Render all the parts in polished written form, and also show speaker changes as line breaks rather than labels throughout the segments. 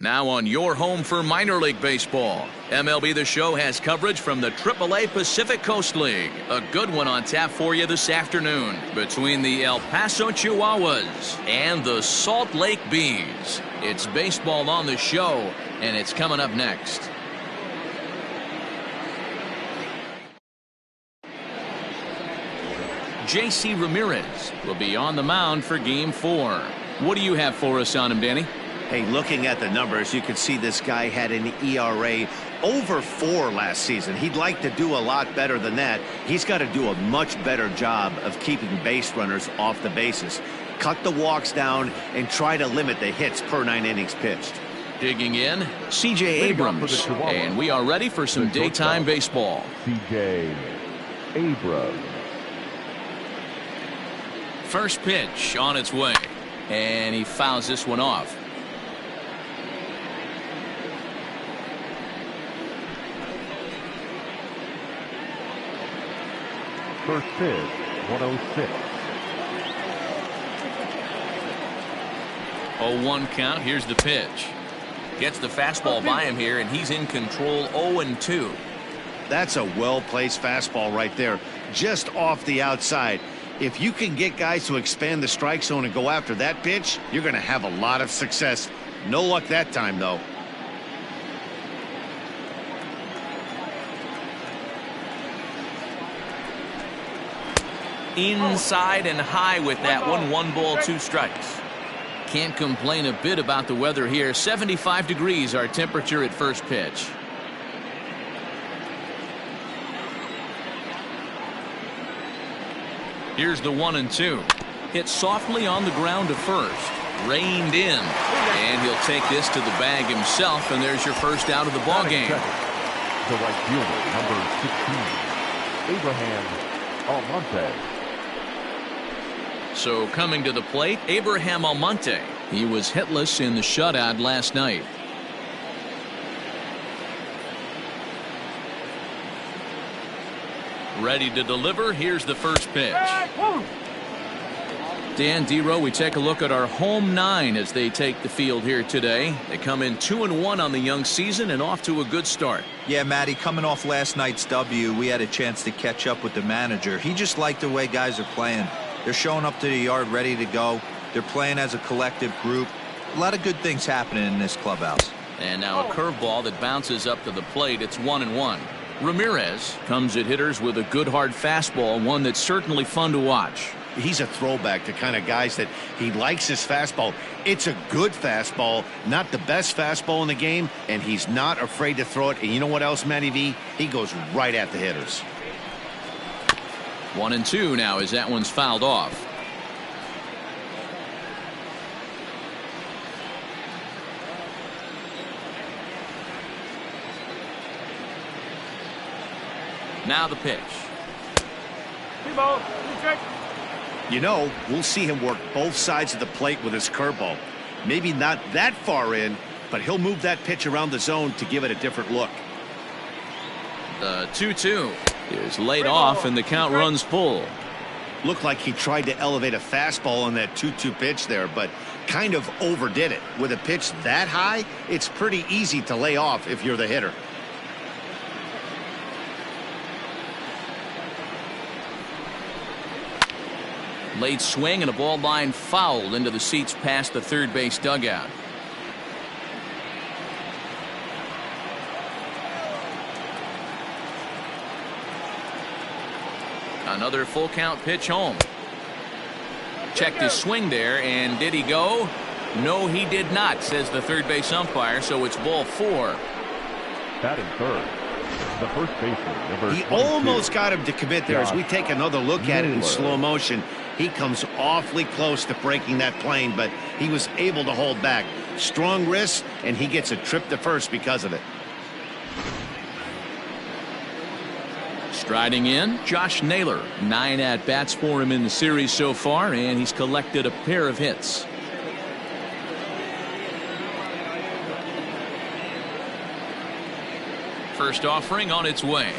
Now on your home for minor league baseball, MLB The Show has coverage from the AAA Pacific Coast League. A good one on tap for you this afternoon between the El Paso Chihuahuas and the Salt Lake Bees. It's baseball on the show, and it's coming up next. J.C. Ramirez will be on the mound for Game 4. What do you have for us on him, Danny?
Hey, looking at the numbers, you can see this guy had an ERA over 4 last season. He'd like to do a lot better than that. He's got to do a much better job of keeping base runners off the bases. Cut the walks down and try to limit the hits per 9 innings pitched.
Digging in, C.J. Abrams. And we are ready for some daytime baseball.
C.J. Abrams.
First pitch on its way. And he fouls this one off.
First pitch, 106.
0-1 count. Here's the pitch. Gets the fastball by him here, and he's in control. 0-2.
That's a well-placed fastball right there, just off the outside. If you can get guys to expand the strike zone and go after that pitch, you're going to have a lot of success. No luck that time, though.
Inside and high with that one. 1 ball, 2 strikes. Can't complain a bit about the weather here. 75 degrees our temperature at first pitch. Here's the 1-2. Hit softly on the ground to first. Reined in. And he'll take this to the bag himself, and there's your first out of the ball game.
The right fielder, number 16, Abraham Almonte.
So coming to the plate, Abraham Almonte. He was hitless in the shutout last night. Ready to deliver. Here's the first pitch. Dan Dero, we take a look at our home 9 as they take the field here today. They come in 2-1 on the young season and off to a good start.
Yeah, Matty, coming off last night's W, we had a chance to catch up with the manager. He just liked the way guys are playing. They're showing up to the yard ready to go. They're playing as a collective group. A lot of good things happening in this clubhouse.
And now a curveball that bounces up to the plate. It's 1-1. Ramirez comes at hitters with a good hard fastball, one that's certainly fun to watch.
He's a throwback to kind of guys that he likes his fastball. It's a good fastball, not the best fastball in the game, and he's not afraid to throw it. And you know what else, Matty V? He goes right at the hitters.
1-2 now as that one's fouled off. Now the pitch.
You know, we'll see him work both sides of the plate with his curveball. Maybe not that far in, but he'll move that pitch around the zone to give it a different look.
The 2-2 is laid off, and the count runs full.
Looked like he tried to elevate a fastball on that 2-2 pitch there, but kind of overdid it. With a pitch that high, it's pretty easy to lay off if you're the hitter.
Late swing and a ball line fouled into the seats past the third base dugout. Another full count pitch home. Checked his swing there, and did he go? No, he did not, says the third base umpire, so it's ball 4.
Batting third, the first baseman, number 22.
He almost got him to commit there. As we take another look at it in slow motion, he comes awfully close to breaking that plane, but he was able to hold back. Strong wrist, and he gets a trip to first because of it.
Striding in, Josh Naylor. 9 at-bats for him in the series so far, and he's collected a pair of hits. First offering on its way.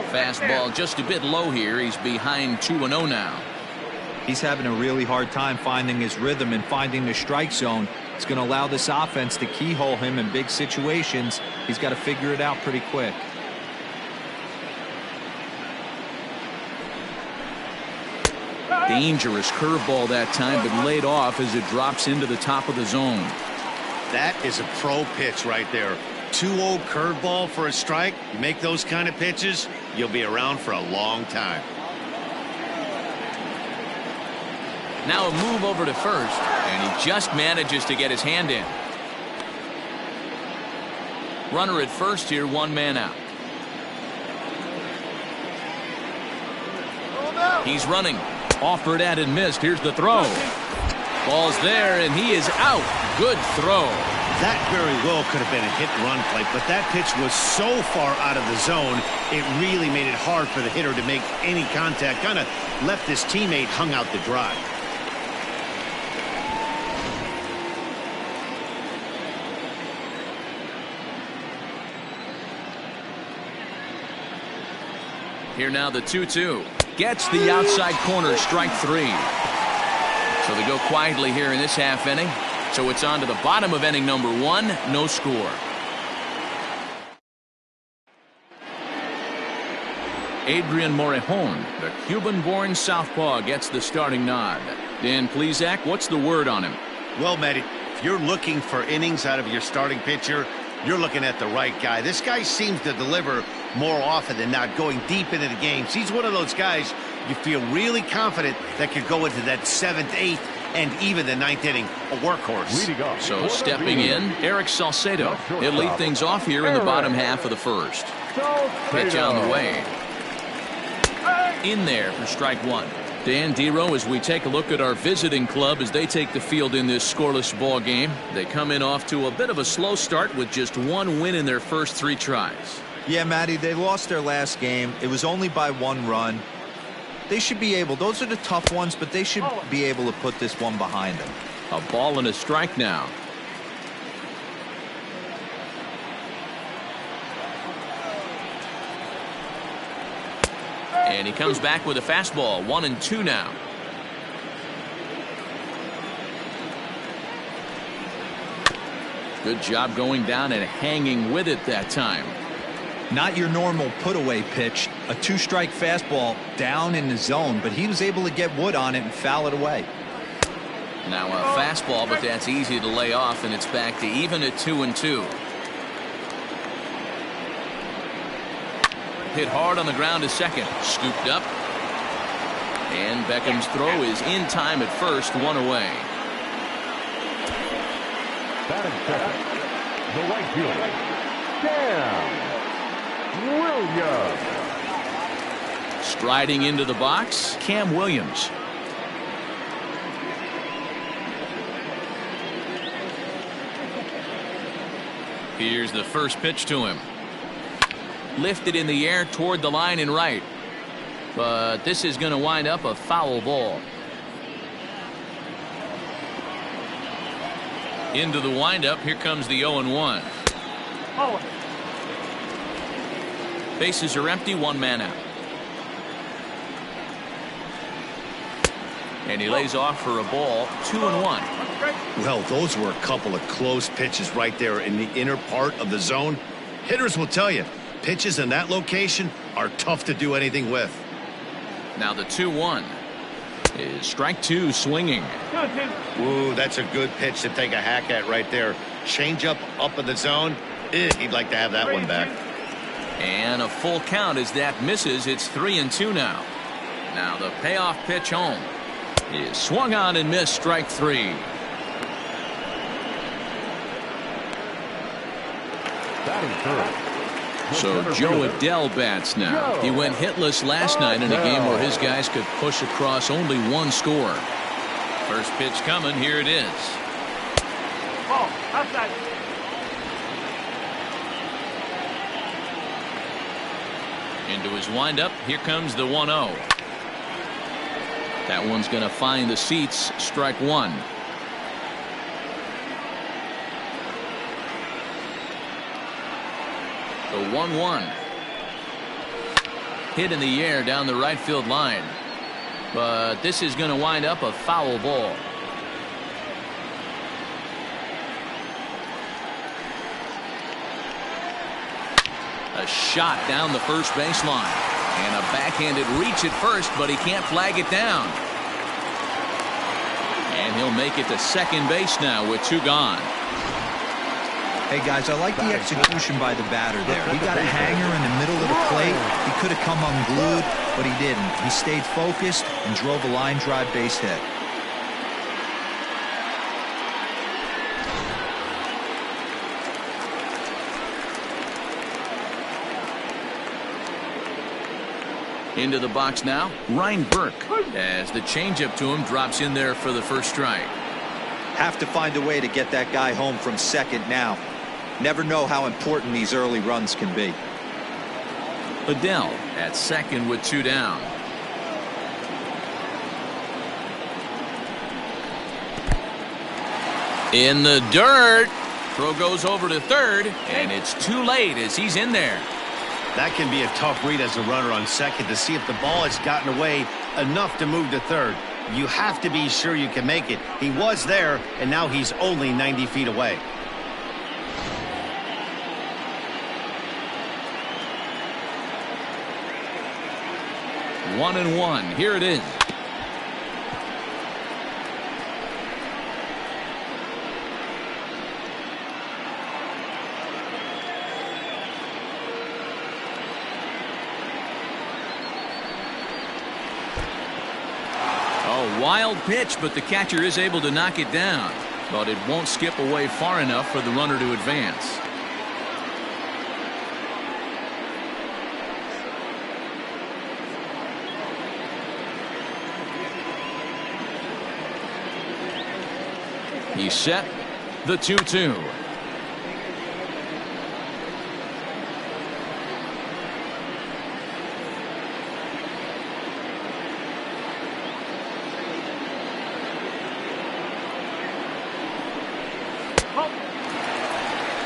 Fastball just a bit low here. He's behind 2-0 now.
He's having a really hard time finding his rhythm and finding the strike zone. It's going to allow this offense to keyhole him in big situations. He's got to figure it out pretty quick.
Dangerous curveball that time, but laid off as it drops into the top of the zone.
That is a pro pitch right there. 2-0 curveball for a strike. You make those kind of pitches, you'll be around for a long time.
Now a move over to first, and he just manages to get his hand in. Runner at first here, 1 man out. He's running. Offered at and missed. Here's the throw. Ball's there, and he is out. Good throw.
That very well could have been a hit-run play, but that pitch was so far out of the zone, it really made it hard for the hitter to make any contact. Kind of left his teammate hung out to dry.
Here now the 2-2. Gets the outside corner, strike 3. So they go quietly here in this half inning. So it's on to the bottom of inning number 1, no score. Adrian Morejon, the Cuban-born southpaw, gets the starting nod. Dan Plesac, what's the word on him?
Well, Matty, if you're looking for innings out of your starting pitcher, you're looking at the right guy. This guy seems to deliver more often than not, going deep into the games. He's one of those guys you feel really confident that could go into that 7th, 8th, and even the 9th inning, a workhorse.
So stepping in, Eric Salcedo. He'll lead things off here in the bottom half of the first. Pitch on the way. In there for strike 1. Dan Dero, as we take a look at our visiting club as they take the field in this scoreless ball game. They come in off to a bit of a slow start with just 1 win in their first 3 tries.
Yeah, Matty, they lost their last game. It was only by 1 run. They should be able, those are the tough ones, but they should be able to put this one behind them.
A ball and a strike now. And he comes back with a fastball, 1-2 now. Good job going down and hanging with it that time.
Not your normal put-away pitch, a 2-strike fastball down in the zone, but he was able to get wood on it and foul it away.
Now a fastball, but that's easy to lay off, and it's back to even at 2-2. Hit hard on the ground to second. Scooped up. And Beckham's throw is in time at first, 1 away.
Batting second, the right fielder, Cam Williams.
Striding into the box, Cam Williams. Here's the first pitch to him. Lifted in the air toward the line and right. But this is going to wind up a foul ball. Into the windup. Here comes the 0-1. Bases are empty. 1 man out. And he lays off for a ball. 2-1.
Well, those were a couple of close pitches right there in the inner part of the zone. Hitters will tell you, pitches in that location are tough to do anything with.
Now the 2-1 is strike 2, swinging.
Ooh, that's a good pitch to take a hack at right there. Change up in the zone. He'd like to have that one back.
And a full count as that misses. It's 3-2 now. Now the payoff pitch home is swung on and missed, strike 3.
Batting third.
So Joe Adele bats now. He went hitless last night in a game where his guys could push across only 1 score. First pitch coming. Here it is.
Outside.
Into his windup. Here comes the 1-0. That one's going to find the seats. Strike 1. The 1-1. hit in the air down the right field line. But this is going to wind up a foul ball. A shot down the first baseline. And a backhanded reach at first, but he can't flag it down. And he'll make it to second base now with 2 gone.
Hey, guys, I like the execution by the batter there. He got a hanger in the middle of the plate. He could have come unglued, but he didn't. He stayed focused and drove a line drive base hit.
Into the box now, Ryan Burke, as the changeup to him drops in there for the first strike.
Have to find a way to get that guy home from second now. Never know how important these early runs can be.
Adele at second with 2 down. In the dirt. Throw goes over to third, and it's too late as he's in there.
That can be a tough read as a runner on second to see if the ball has gotten away enough to move to third. You have to be sure you can make it. He was there, and now he's only 90 feet away.
One and one. Here it is. Wild pitch, but the catcher is able to knock it down. But it won't skip away far enough for the runner to advance. He's set. The 2-2.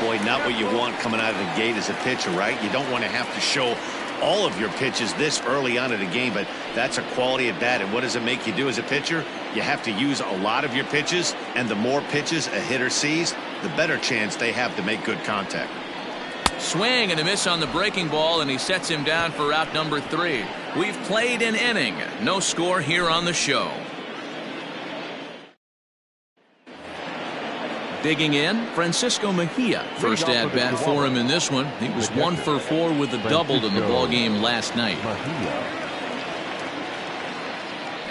Boy, not what you want coming out of the gate as a pitcher, right? You don't want to have to show all of your pitches this early on in the game, but that's a quality at bat. And what does it make you do as a pitcher? You have to use a lot of your pitches, and the more pitches a hitter sees, the better chance they have to make good contact.
Swing and a miss on the breaking ball, and he sets him down for out number 3. We've played an inning. No score here on the show. Digging in, Francisco Mejia. First at bat for him in this one. He was 1 for 4 with a double in the ball game last night.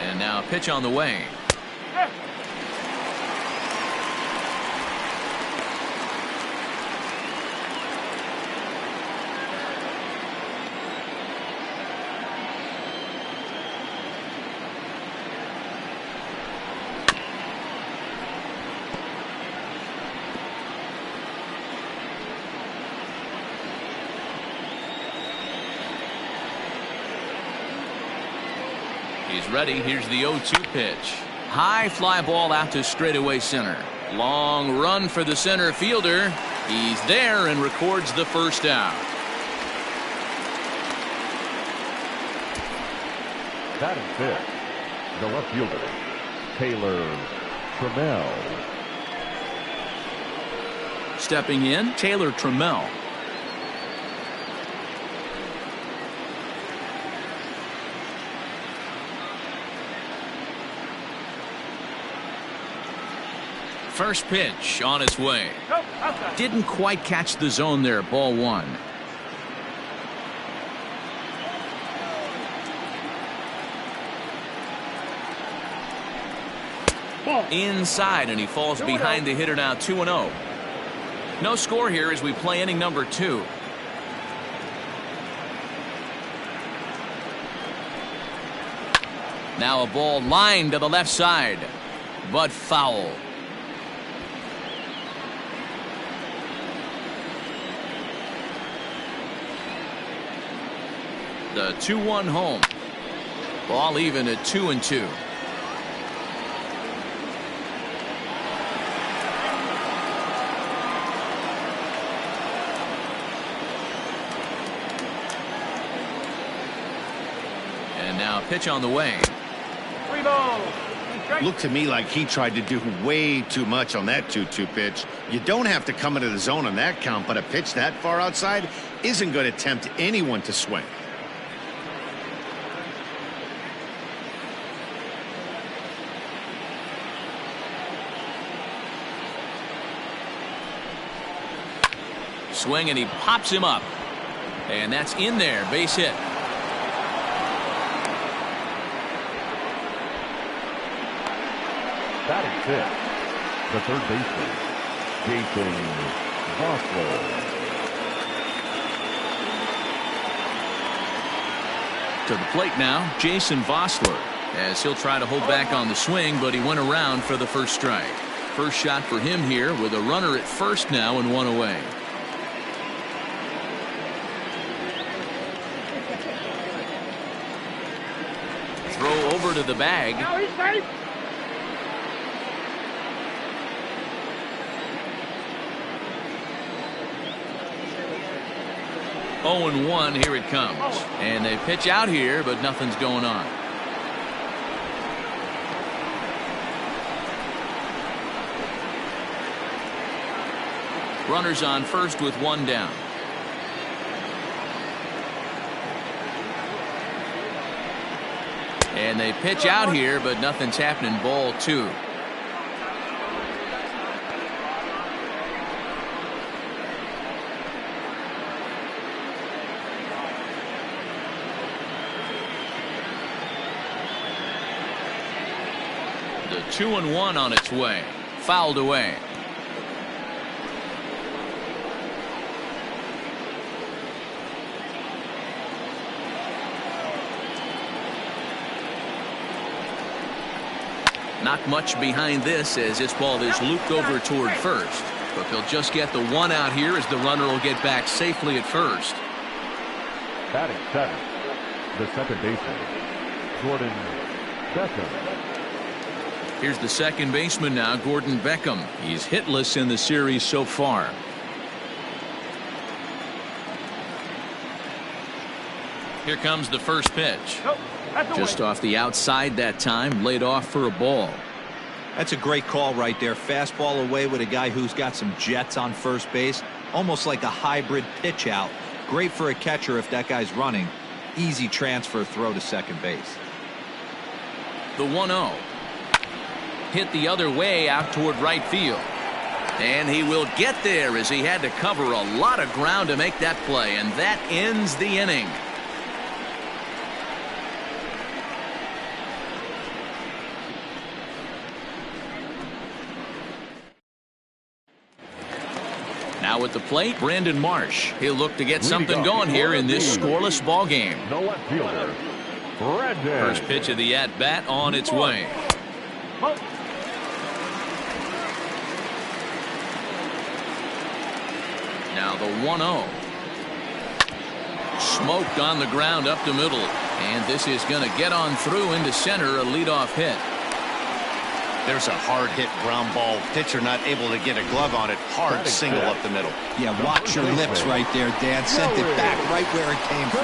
And now a pitch on the way. He's ready. Here's the 0-2 pitch. High fly ball out to straightaway center. Long run for the center fielder. He's there and records the first out.
Batting fifth, the left fielder, Taylor Trammell.
Stepping in, Taylor Trammell. First pitch on its way. Didn't quite catch the zone there. Ball 1. Inside, and he falls behind the hitter now. 2-0. No score here as we play inning number 2. Now a ball lined to the left side, but foul. The 2-1 home. Ball even at 2-2. And now pitch on the way.
3 balls.
Looked to me like he tried to do way too much on that 2-2 pitch. You don't have to come into the zone on that count, but a pitch that far outside isn't going to tempt anyone to swing.
Swing, and he pops him up. And that's in there. Base hit.
Batting fifth, the third baseman, Jason Vosler.
To the plate now, Jason Vosler, as he'll try to hold back on the swing, but he went around for the first strike. First shot for him here with a runner at first now and one away. Throw over to the bag.
Now he's safe.
Oh and 1, here it comes. And they pitch out here, but nothing's going on. Runners on first with one down. And they pitch out here, but nothing's happening. Ball 2. The 2-1 on its way. Fouled away. Not much behind this as this ball is looped over toward first. But they'll just get the one out here as the runner will get back safely at first.
Batting seventh, the second baseman, Gordon Beckham.
Here's the second baseman now, Gordon Beckham. He's hitless in the series so far. Here comes the first pitch. Just off the outside that time, laid off for a ball.
That's a great call right there. Fastball away with a guy who's got some jets on first base. Almost like a hybrid pitch out. Great for a catcher if that guy's running. Easy transfer throw to second base.
The 1-0. Hit the other way out toward right field. And he will get there as he had to cover a lot of ground to make that play. And that ends the inning. Now at the plate, Brandon Marsh. He'll look to get something going here in this scoreless ball game.
No left fielder, Brandon.
First pitch of the at-bat on its way. Now the 1-0. Smoked on the ground up the middle. And this is going to get on through into center, a leadoff hit.
There's a hard hit ground ball. Pitcher not able to get a glove on it. Hard single up the middle.
Yeah, watch your lips right there, Dan. Sent it back right where it came from.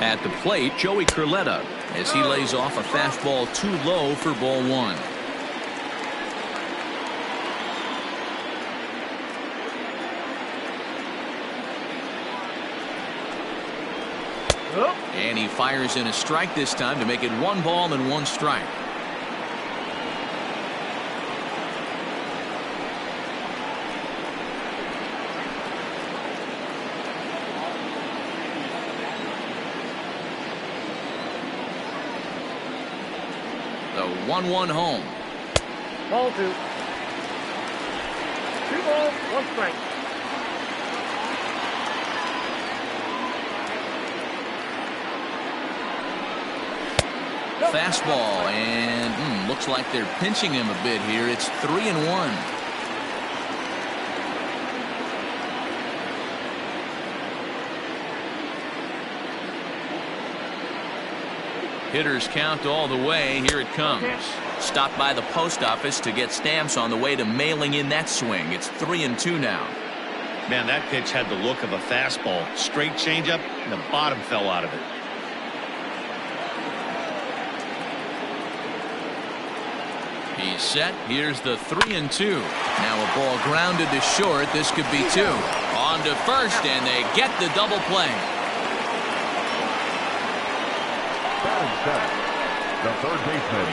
At the plate, Joey Curletta, as he lays off a fastball too low for ball 1. And he fires in a strike this time to make it 1 ball and 1 strike. The 1-1 home.
Ball 2. 2 balls, 1 strike.
Fastball, and looks like they're pinching him a bit here. It's 3-1. Hitters count all the way. Here it comes. Stopped by the post office to get stamps on the way to mailing in that swing. It's 3-2 now.
Man, that pitch had the look of a fastball. Straight changeup, and the bottom fell out of it.
He's set. Here's the 3-2. Now a ball grounded to short. This could be 2. On to first, and they get the double play.
The third baseman.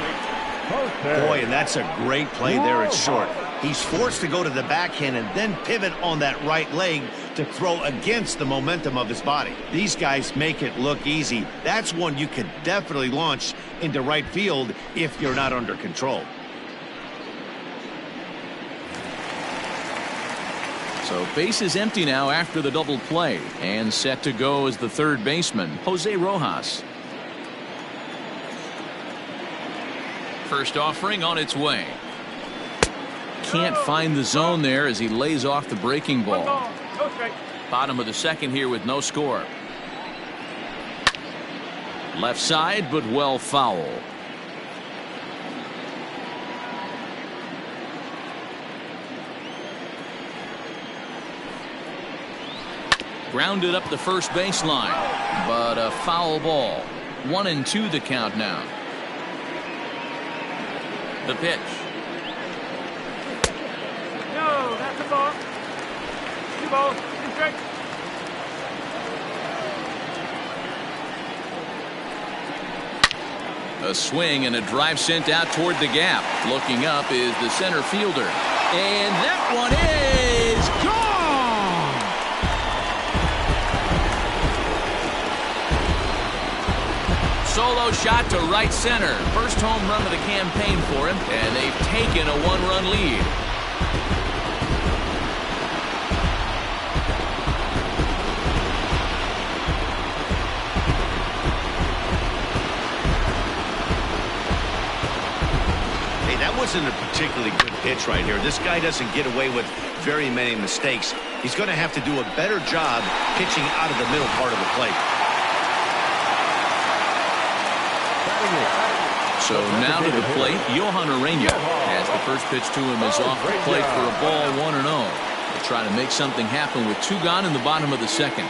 Boy, and that's a great play there at short. He's forced to go to the backhand and then pivot on that right leg to throw against the momentum of his body. These guys make it look easy. That's one you could definitely launch into right field if you're not under control.
So base is empty now after the double play, and set to go as the third baseman, Jose Rojas. First offering on its way. Can't find the zone there as he lays off the breaking ball. Bottom of the second here with no score. Left side, but well foul. Grounded up the first baseline, but a foul ball. 1-2 the count now. The pitch.
No, that's a ball. 2 balls, 2 strikes.
A swing and a drive sent out toward the gap. Looking up is the center fielder. And that one is gone! Solo shot to right center. First home run of the campaign for him, and they've taken a 1-run lead.
Wasn't a particularly good pitch right here. This guy doesn't get away with very many mistakes. He's going to have to do a better job pitching out of the middle part of the plate.
So now to the plate, Johan Ureña, as the first pitch to him is off the plate for a ball, 1-0. They'll try to make something happen with 2 gone in the bottom of the second.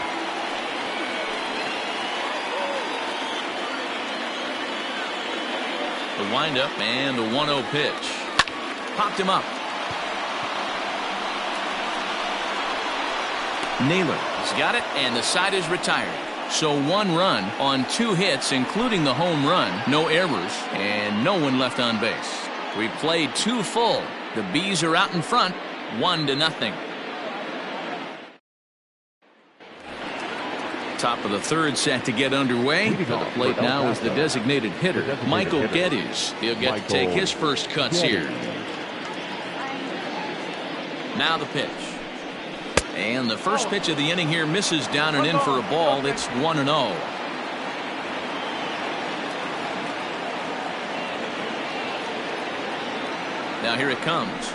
The windup and the 1-0 pitch. Popped him up. Naylor has got it, and the side is retired. So 1 run on 2 hits, including the home run. No errors, and no one left on base. We played 2 full. The Bees are out in front, 1-0. Top of the third set to get underway. To the plate now is the designated hitter, Michael Geddes. He'll get to take his first cuts here. Now the pitch. And the first pitch of the inning here misses down and in for a ball. It's 1-0. Now here it comes.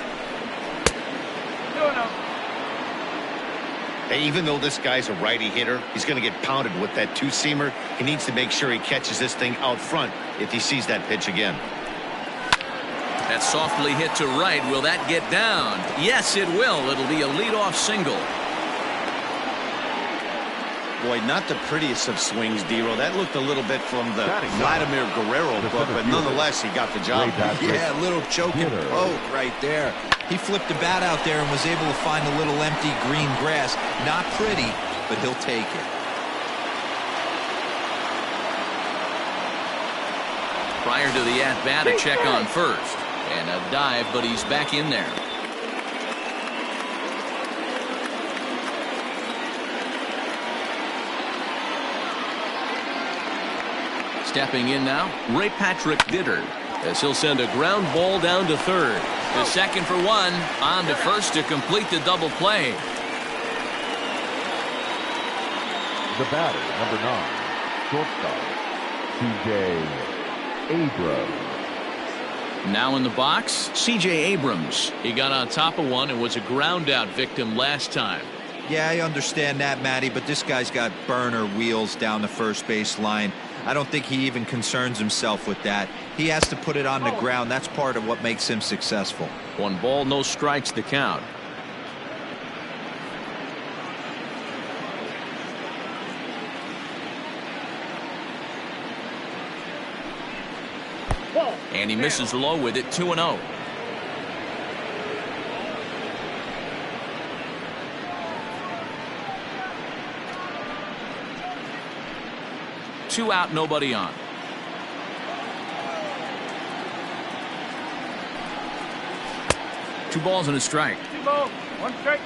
Even though this guy's a righty hitter, he's going to get pounded with that 2-seamer. He needs to make sure he catches this thing out front if he sees that pitch again.
That's softly hit to right. Will that get down? Yes, it will. It'll be a leadoff single.
Boy, not the prettiest of swings, D-Row. That looked a little bit from the Vladimir Guerrero book, but nonetheless, he got the job.
Yeah, a little choking poke right there. He flipped the bat out there and was able to find a little empty green grass. Not pretty, but he'll take it.
Prior to the at-bat, a check on first. And a dive, but he's back in there. Stepping in now, Ray Patrick Ditter, as he'll send a ground ball down to third. The second for 1, on to first to complete the double play.
The batter, number 9, shortstop, C.J. Abrams.
Now in the box, C.J. Abrams. He got on top of one and was a ground out victim last time.
Yeah, I understand that, Matty, but this guy's got burner wheels down the first base line. I don't think he even concerns himself with that. He has to put it on the ground. That's part of what makes him successful.
1 ball, no strikes to count. And he misses low with it. 2-0. Two out, nobody on. Two balls and a strike.
2 balls, 1 strike.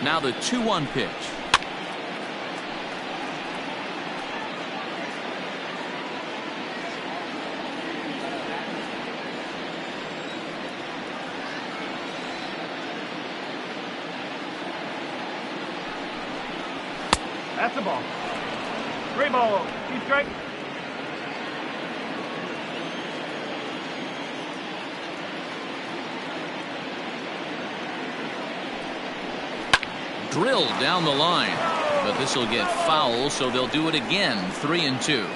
Now the 2-1 pitch.
That's the ball. 3 balls, 2 strikes.
Drilled down the line, but this will get foul, so they'll do it again. 3-2.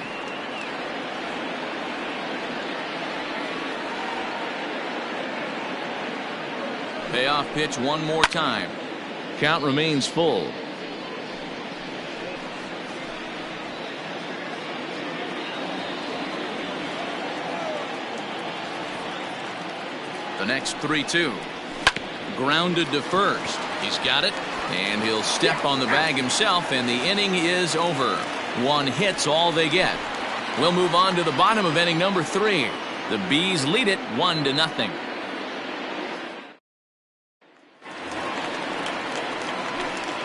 Payoff pitch one more time. Count remains full. The next 3-2. Grounded to first. He's got it, and he'll step on the bag himself, and the inning is over. 1 hit's all they get. We'll move on to the bottom of inning number 3. The Bees lead it 1-0.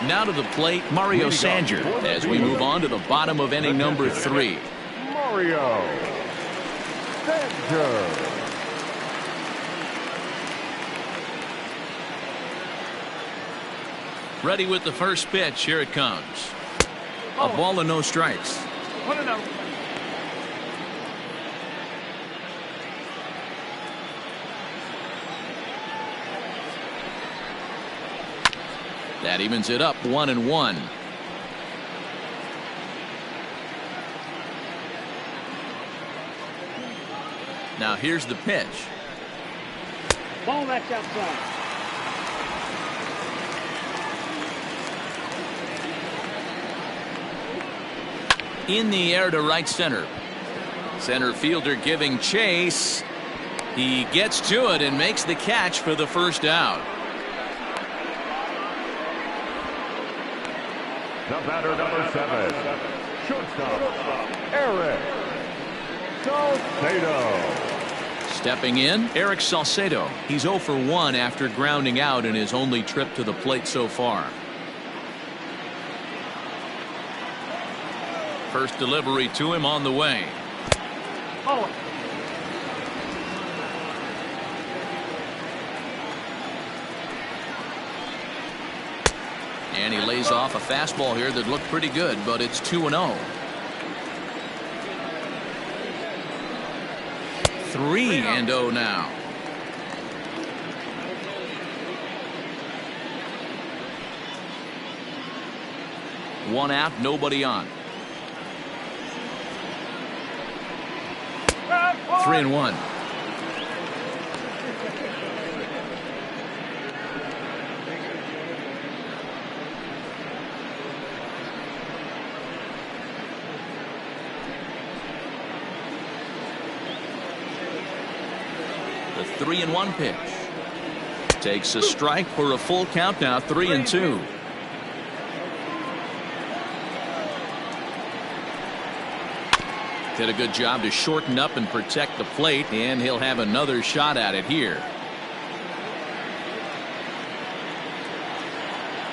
Now to the plate, Mario Sanger, as we move on to the bottom of inning number 3.
Mario Sanger.
Ready with the first pitch. Here it comes. A ball and no strikes.
1-0.
That evens it up 1-1. Now here's the pitch.
Ball that's outside.
In the air to right center. Center fielder giving chase. He gets to it and makes the catch for the first out.
The batter, number 7, shortstop, Eric Salcedo.
Stepping in, Eric Salcedo. He's 0 for 1 after grounding out in his only trip to the plate so far. First delivery to him on the way.
Oh.
And he lays off a fastball here that looked pretty good, but it's 2-0. 3-0 now. One out, nobody on. 3-1. The 3-1 pitch. Takes a strike for a full count now. 3-2. Did a good job to shorten up and protect the plate, and he'll have another shot at it here.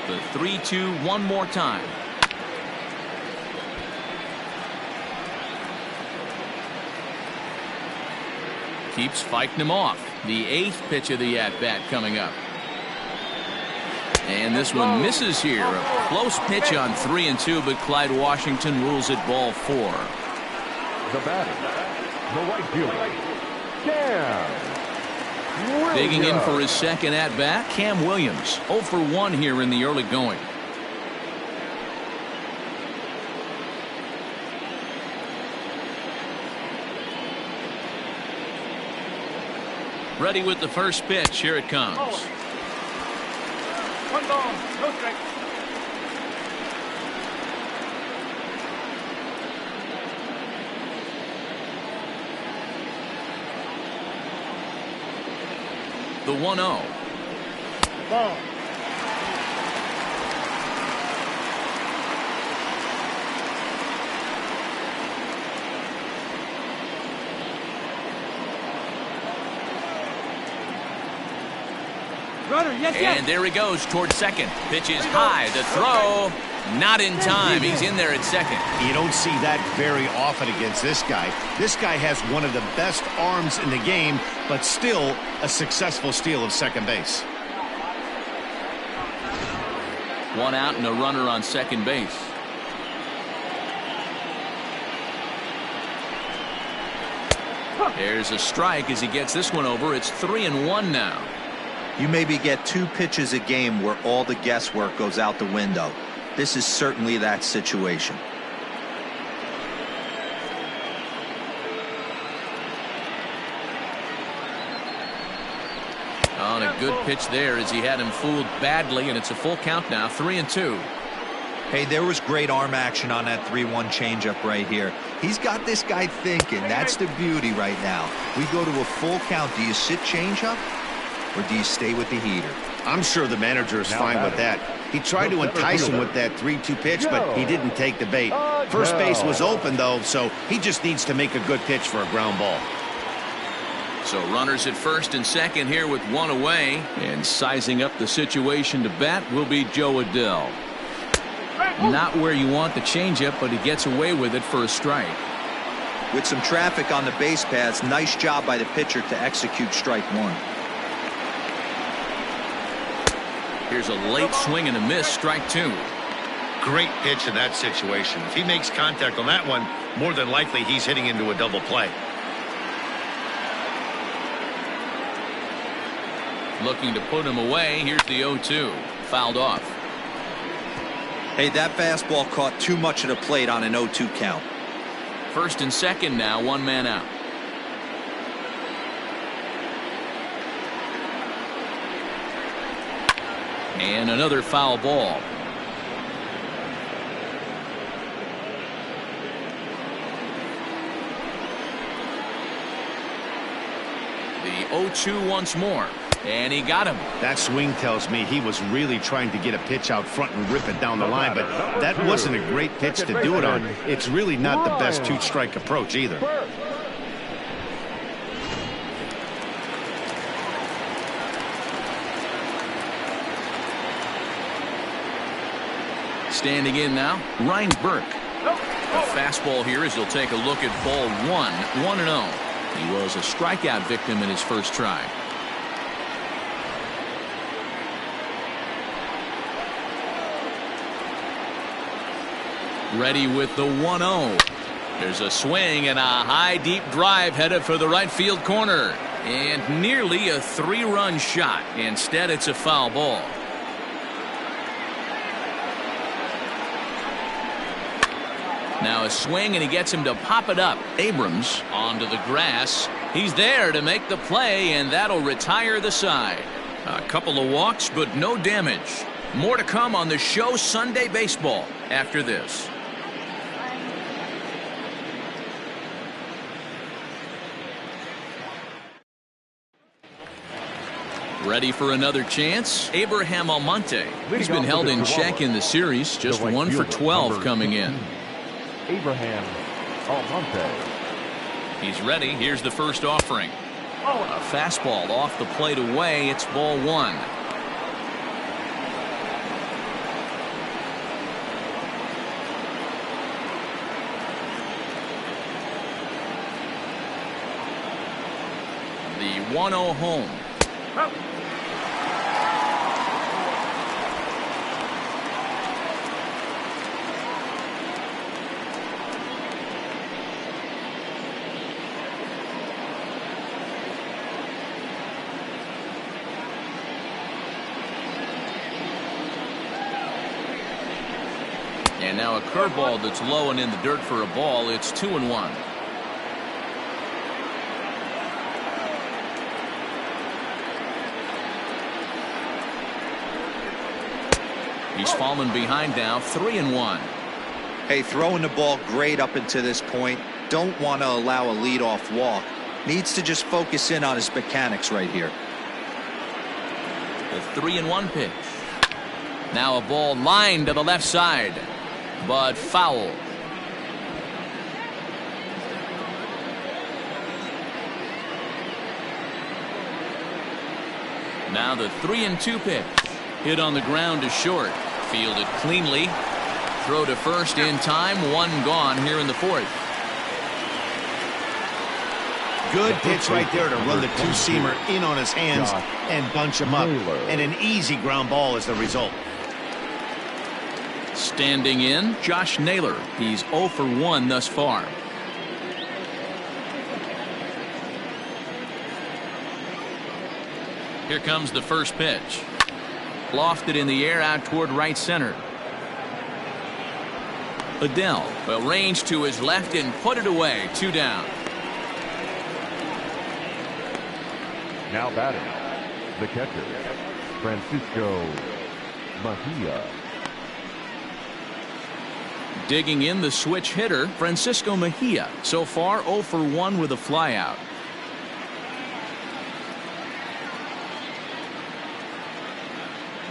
The 3-2 one more time. Keeps fighting him off. The 8th pitch of the at-bat coming up. And this one misses here. A close pitch on 3-2, but Clyde Washington rules it ball 4.
The batter, the right fielder, Cam
Digging in for his second at-bat, Cam Williams. 0 for 1 here in the early going. Ready with the first pitch. Here it comes.
1 ball, no strike.
The 1-0.
Ball. Runner, yes, yes.
And there he goes towards second. Pitch is high. The throw, not in time. He's in there at second.
You don't see that very often against this guy. This guy has one of the best arms in the game, but still a successful steal of second base.
1 out and a runner on second base. There's a strike as he gets this one over. It's 3-1 now.
You maybe get 2 pitches a game where all the guesswork goes out the window. This is certainly that situation.
On a good pitch there as he had him fooled badly, and it's a full count now. 3-2.
Hey, there was great arm action on that 3-1 changeup right here. He's got this guy thinking. That's the beauty right now. We go to a full count. Do you sit changeup or do you stay with the heater?
I'm sure the manager is fine with that. He tried to entice him with that 3-2 pitch, but he didn't take the bait. First base was open, though, so he just needs to make a good pitch for a ground ball.
So runners at first and second here with 1 away. And sizing up the situation to bat will be Joe Adell. Not where you want the changeup, but he gets away with it for a strike.
With some traffic on the base paths, nice job by the pitcher to execute strike 1.
Here's a late swing and a miss, strike 2.
Great pitch in that situation. If he makes contact on that one, more than likely he's hitting into a double play.
Looking to put him away. Here's the 0-2. Fouled off.
Hey, that fastball caught too much of the plate on an 0-2 count.
First and second now, 1 man out. And another foul ball. The 0-2 once more. And he got him.
That swing tells me he was really trying to get a pitch out front and rip it down the line, but that wasn't a great pitch to do it on. It's really not the best 2-strike approach either.
Standing in now, Ryan Burke. A fastball here as he'll take a look at ball 1, 1-0. He was a strikeout victim in his first try. Ready with the 1-0. There's a swing and a high deep drive headed for the right field corner. And nearly a 3-run shot. Instead, it's a foul ball. Now a swing and he gets him to pop it up. Abrams onto the grass. He's there to make the play, and that'll retire the side. A couple of walks, but no damage. More to come on the show Sunday Baseball after this. Ready for another chance? Abraham Almonte. He's been held in check in the series. Just 1 for 12 coming in.
Abraham Almonte.
He's ready. Here's the first offering. A fastball off the plate away. It's ball 1. The 1-0 home. And now a curveball that's low and in the dirt for a ball. It's 2-1. He's fallen behind now, 3-1.
Hey, throwing the ball great up until this point. Don't want to allow a leadoff walk. Needs to just focus in on his mechanics right here.
The 3-1 pitch. Now a ball lined to the left side, but foul. Now the 3-2 pitch. Hit on the ground to short. Fielded cleanly. Throw to first in time. One gone here in the fourth.
Good pitch right there to run the two-seamer in on his hands and bunch him up. And an easy ground ball is the result.
Standing in, Josh Naylor. He's 0 for 1 thus far. Here comes the first pitch. Lofted in the air out toward right center. Adele will range to his left and put it away. 2 down.
Now batting, the catcher, Francisco Mejia.
Digging in, the switch hitter, Francisco Mejia. So far 0 for 1 with a flyout.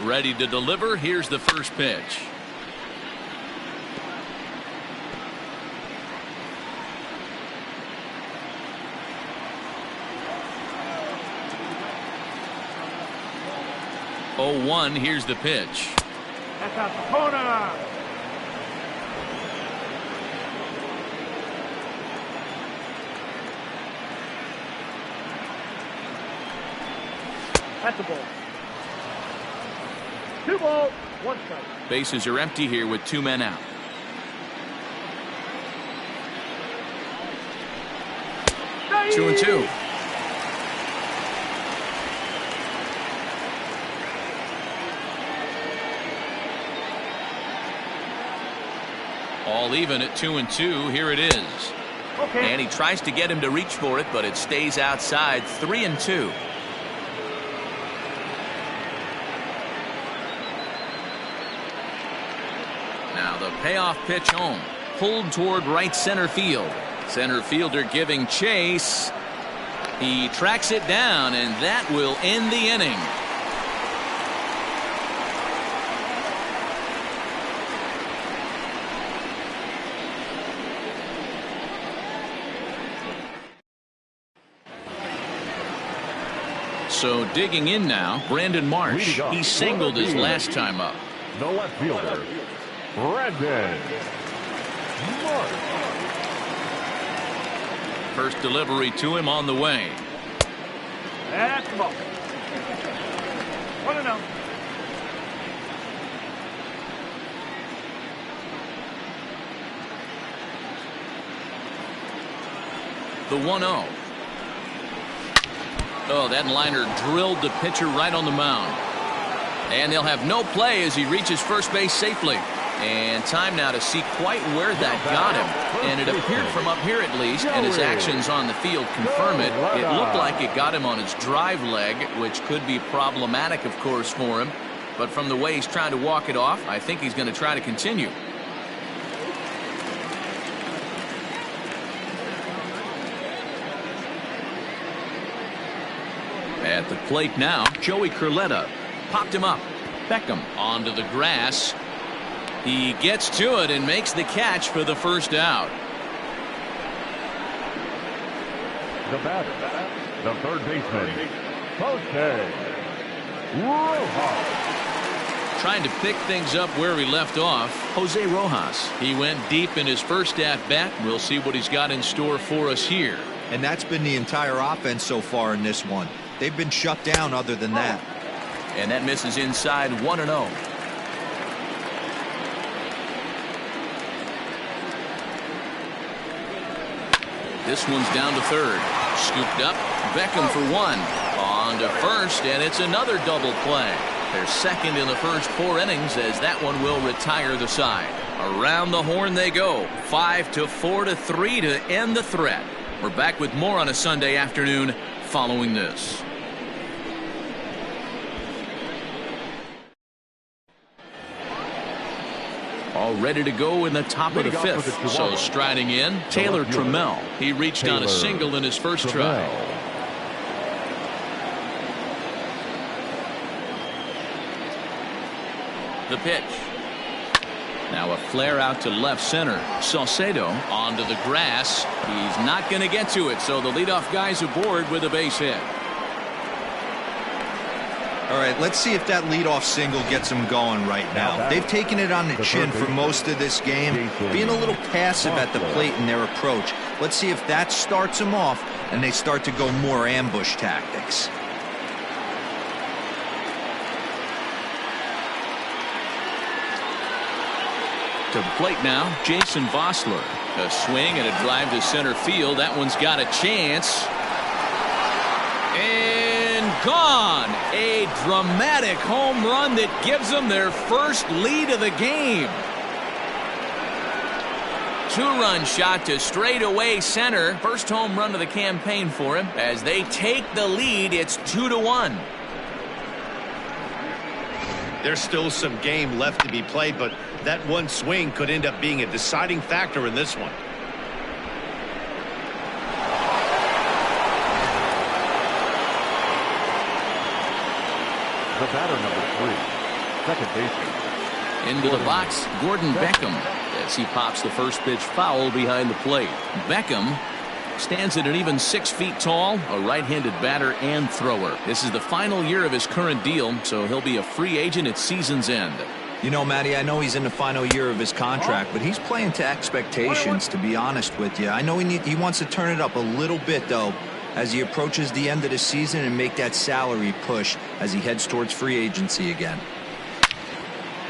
Ready to deliver. Here's the first pitch. Oh, 1. Here's the pitch.
That's out the corner. That's the ball. 2 balls, 1 strike.
Bases are empty here with 2 men out.
Nice.
2-2. All even at 2-2. Here it is.
Okay.
And he tries to get him to reach for it, but it stays outside. 3-2. Now the payoff pitch home. Pulled toward right center field. Center fielder giving chase. He tracks it down, and that will end the inning. So digging in now, Brandon Marsh. He singled his last time up.
The left fielder, Brandon Marsh.
First delivery to him on the way.
That's the ball. 1-0.
The 1-0. Oh, that liner drilled the pitcher right on the mound. And they'll have no play as he reaches first base safely. And time now to see quite where that got him. And it appeared from up here at least, and his actions on the field confirm it. It looked like it got him on his drive leg, which could be problematic, of course, for him. But from the way he's trying to walk it off, I think he's going to try to continue. At the plate now, Joey Curletta popped him up. Beckham onto the grass. He gets to it and makes the catch for the first out.
The batter, the third baseman, Jose Rojas.
Trying to pick things up where he left off, Jose Rojas. He went deep in his first at-bat. We'll see what he's got in store for us here.
And that's been the entire offense so far in this one. They've been shut down other than that.
And that misses inside. 1-0. This one's down to third. Scooped up. Beckham for 1. On to first, and it's another double play. They're second in the first 4 innings as that one will retire the side. Around the horn they go. 5-4 to 3 to end the threat. We're back with more on a Sunday afternoon following this. All ready to go in the top of the fifth. So striding in, Taylor Trammell. He reached on a single in his first try. The pitch. Now a flare out to left center. Salcedo onto the grass. He's not going to get to it, so the leadoff guy's aboard with a base hit.
All right, let's see if that leadoff single gets them going right now. They've taken it on the chin for most of this game, being a little passive at the plate in their approach. Let's see if that starts them off and they start to go more ambush tactics.
To the plate now, Jason Vossler. A swing and a drive to center field. That one's got a chance. And gone. A dramatic home run that gives them their first lead of the game. Two-run shot to straightaway center. First home run of the campaign for him. As they take the lead, it's 2-1.
There's still some game left to be played, but that one swing could end up being a deciding factor in this one.
The batter, number 3, second baseman.
Into the box, Gordon Beckham, as he pops the first pitch foul behind the plate. Beckham stands at an even 6 feet tall, a right-handed batter and thrower. This is the final year of his current deal, so he'll be a free agent at season's end.
You know, Matty, I know he's in the final year of his contract, but he's playing to expectations, to be honest with you. I know he wants to turn it up a little bit, though, as he approaches the end of the season and make that salary push as he heads towards free agency again.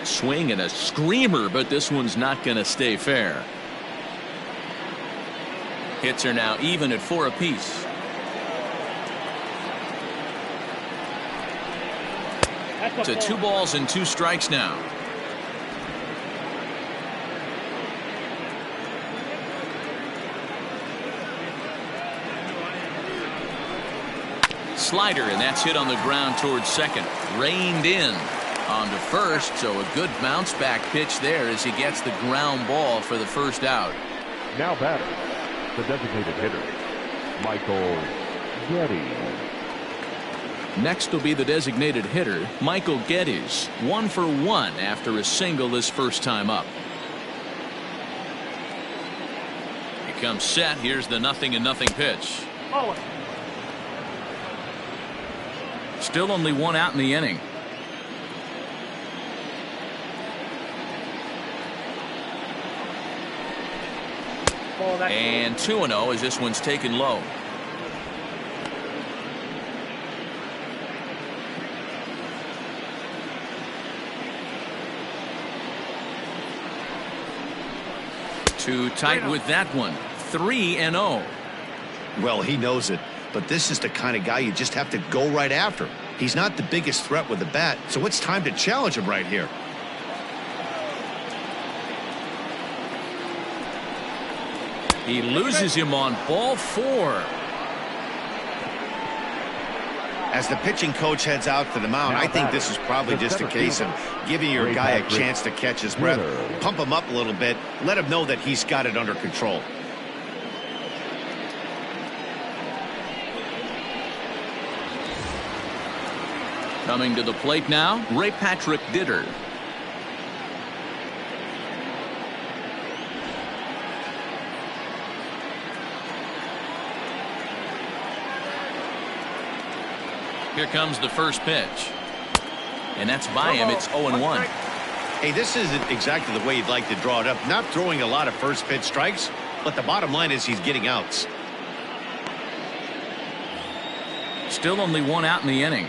Swing and a screamer, but this one's not going to stay fair. Hits are now even at 4 apiece. To 2 balls and 2 strikes now. Slider, and that's hit on the ground towards second. Reined in on to first, so a good bounce back pitch there as he gets the ground ball for the first out.
Now batter, the designated hitter, Michael Getty.
Next will be the designated hitter, Michael Geddes. 1 for 1 after a single his first time up. He comes set. Here's the 0-0 pitch. Still only 1 out in the inning. And 2-0 as this one's taken low. Too tight with that one. 3-0.
Well, he knows it, but this is the kind of guy you just have to go right after. He's not the biggest threat with the bat, so it's time to challenge him right here.
He loses him on ball 4.
As the pitching coach heads out to the mound, I think this is probably just a case of giving your guy a chance to catch his breath, pump him up a little bit, let him know that he's got it under control.
Coming to the plate now, Ray Patrick Ditter. Here comes the first pitch. And that's by him. It's 0-1.
Hey, this isn't exactly the way you'd like to draw it up. Not throwing a lot of first pitch strikes, but the bottom line is he's getting outs.
Still only 1 out in the inning.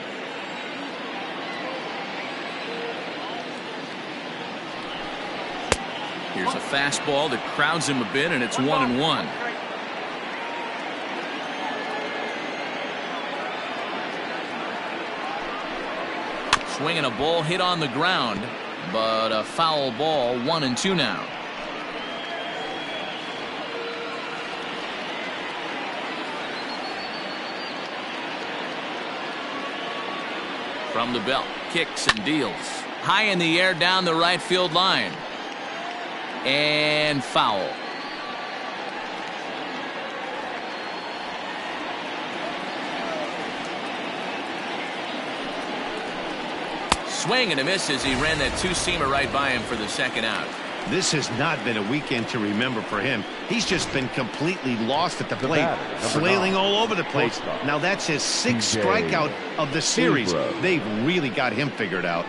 Here's a fastball that crowds him a bit, and it's 1-1. Swinging a ball hit on the ground. But a foul ball, 1-2 now. From the belt, kicks and deals. High in the air down the right field line. And foul. Swing and a miss as he ran that two-seamer right by him for the second out.
This has not been a weekend to remember for him. He's just been completely lost at the plate, flailing all over the place. Now that's his 6th strikeout of the series. They've really got him figured out.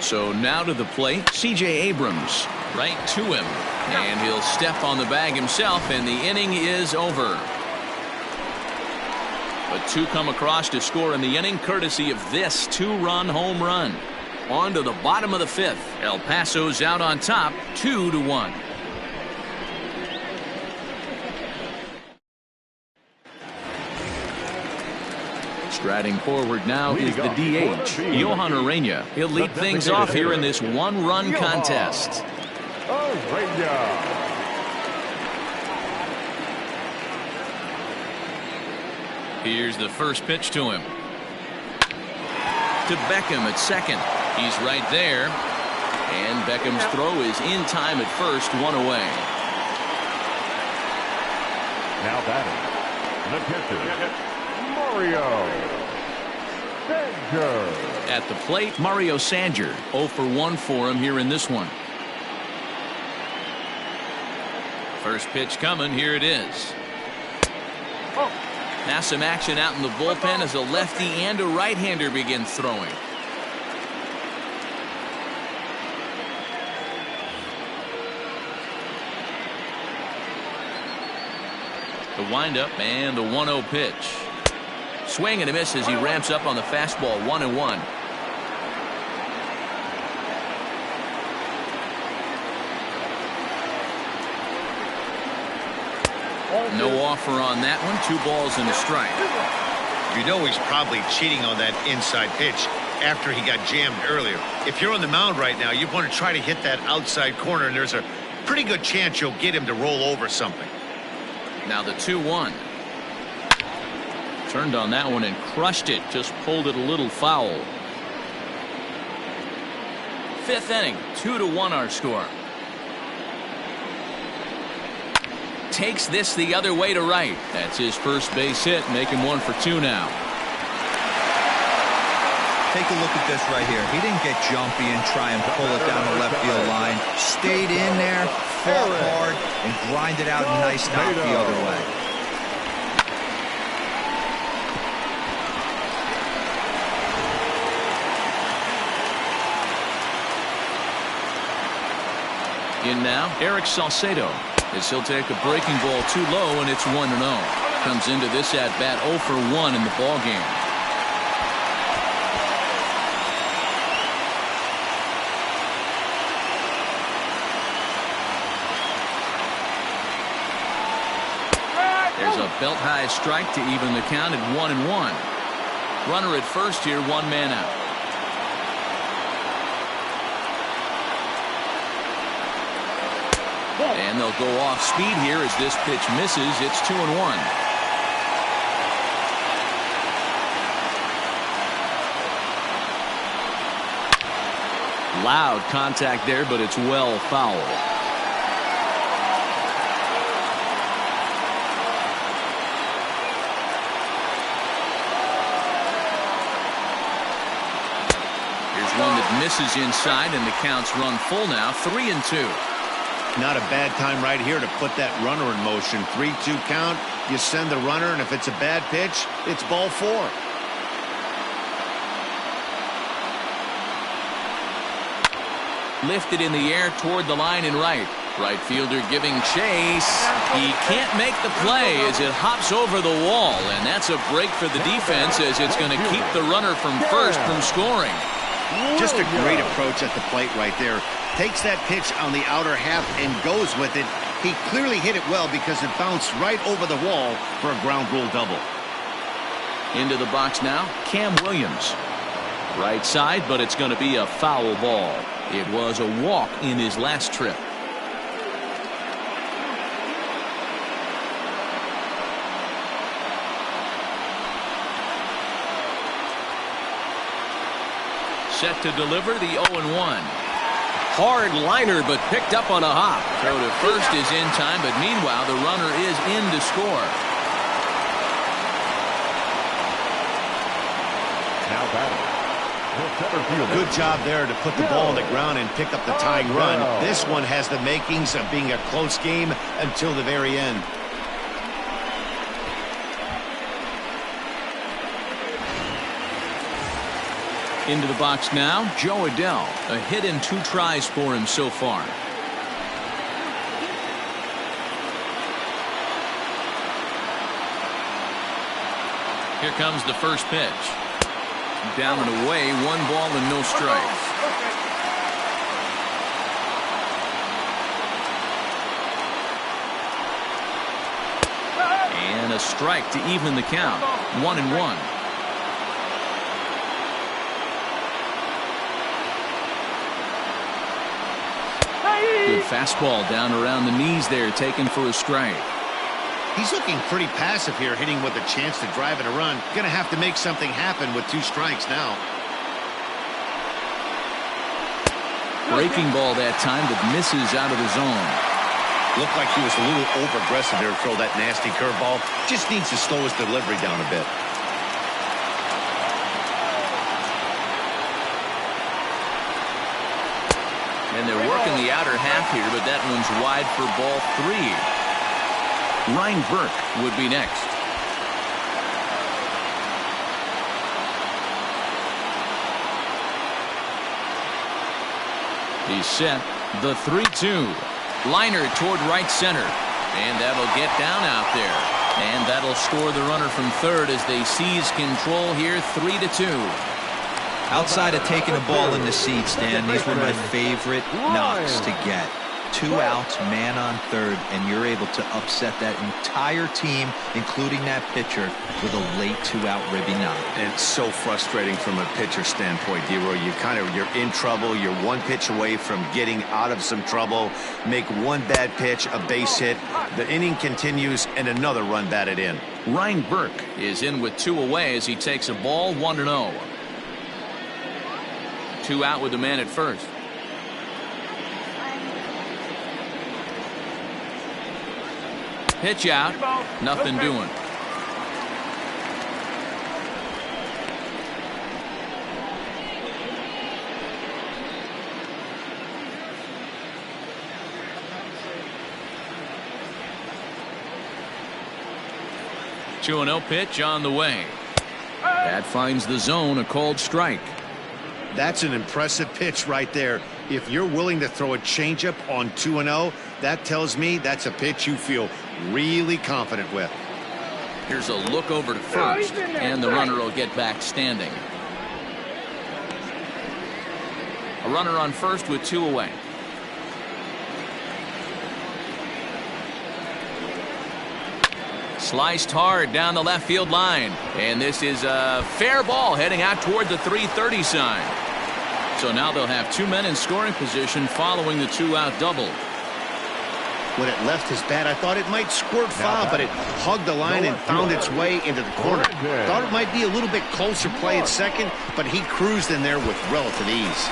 So now to the plate, C.J. Abrams. Right to him. And he'll step on the bag himself, and the inning is over. But 2 come across to score in the inning, courtesy of this 2-run home run. On to the bottom of the 5th. El Paso's out on top, 2-1. Striding forward now is the DH, Johan Urena. He'll lead things off here in this 1-run contest. Here's the first pitch to him. To Beckham at second. He's right there. And Beckham's throw is in time at first, 1 away.
Now batting, the pitcher, Mario Sanger.
At the plate, Mario Sanger. 0 for 1 for him here in this one. First pitch coming. Here it is. Now some action out in the bullpen as a lefty and a right-hander begins throwing. The windup and the 1-0 pitch. Swing and a miss as he ramps up on the fastball. 1-1. No offer on that one. 2 balls and a strike.
You know he's probably cheating on that inside pitch after he got jammed earlier. If you're on the mound right now, you want to try to hit that outside corner, and there's a pretty good chance you'll get him to roll over something.
Now the 2-1. Turned on that one and crushed it. Just pulled it a little foul. 5th inning. 2-1 our score. Takes this the other way to right. That's his first base hit, making 1 for 2 now.
Take a look at this right here. He didn't get jumpy and try and pull it down the left field line. Stayed in there, fought hard, and grinded out a nice knock the other way.
In now, Eric Salcedo. As he'll take a breaking ball too low, and it's 1-0. Comes into this at bat 0 for 1 in the ball game. There's a belt high strike to even the count at 1-1. Runner at first here, 1 man out. And they'll go off speed here as this pitch misses. It's 2-1. Loud contact there, but it's well foul. Here's one that misses inside, and the count's run full now, 3-2.
Not a bad time right here to put that runner in motion. 3-2 count. You send the runner, and if it's a bad pitch, it's ball 4.
Lifted in the air toward the line and right. Right fielder giving chase. He can't make the play as it hops over the wall, and that's a break for the defense as it's going to keep the runner from first from scoring.
Just a great approach at the plate right there. takes that pitch on the outer half and goes with it. He clearly hit it well because it bounced right over the wall for a ground rule double.
Into the box now, Cam Williams. Right side, but it's going to be a foul ball. It was a walk in his last trip. Set to deliver the 0-1.
Hard liner, but picked up on a hop.
Throw to first is in time, but meanwhile the runner is in to score.
Now batting, the center fielder.
Good job there to put the ball on the ground and pick up the tying run. This one has the makings of being a close game until the very end.
Into the box now, Joe Adell. A hit in 2 tries for him so far. Here comes the first pitch. Down and away, 1 ball and no strikes. And a strike to even the count. 1-1. Good fastball down around the knees there, taken for a strike.
He's looking pretty passive here, hitting with a chance to drive and a run. Going to have to make something happen with 2 strikes now.
Breaking ball that time, but misses out of the zone.
Looked like he was a little over-aggressive there to throw that nasty curveball. Just needs to slow his delivery down a bit.
And they're working the outer half here, but that one's wide for ball 3. Ryan Burke would be next. He's set. The 3-2. Liner toward right center. And that'll get down out there. And that'll score the runner from third as they seize control here, 3-2.
Outside of taking the ball in the seats, Dan, these were my favorite knocks to get. 2 outs, man on third, and you're able to upset that entire team, including that pitcher, with a late 2-out ribby knock.
And it's so frustrating from a pitcher standpoint, D-Roy. You're in trouble. You're 1 pitch away from getting out of some trouble. Make 1 bad pitch, a base hit. The inning continues, and another run batted in.
Ryan Burke is in with 2 away as he takes a ball, 1-0. 2 out with the man at first. Pitch out. Nothing doing. Two and 0 pitch on the way. That finds the zone, a called strike.
That's an impressive pitch right there. If you're willing to throw a changeup on 2-0, that tells me that's a pitch you feel really confident with.
Here's a look over to first, and the runner will get back standing. A runner on first with 2 away. Sliced hard down the left field line, and this is a fair ball heading out toward the 330 sign. So now they'll have 2 men in scoring position following the 2-out double.
When it left his bat, I thought it might squirt foul, but it hugged the line and found its way into the corner. Thought it might be a little bit closer play at second, but he cruised in there with relative ease.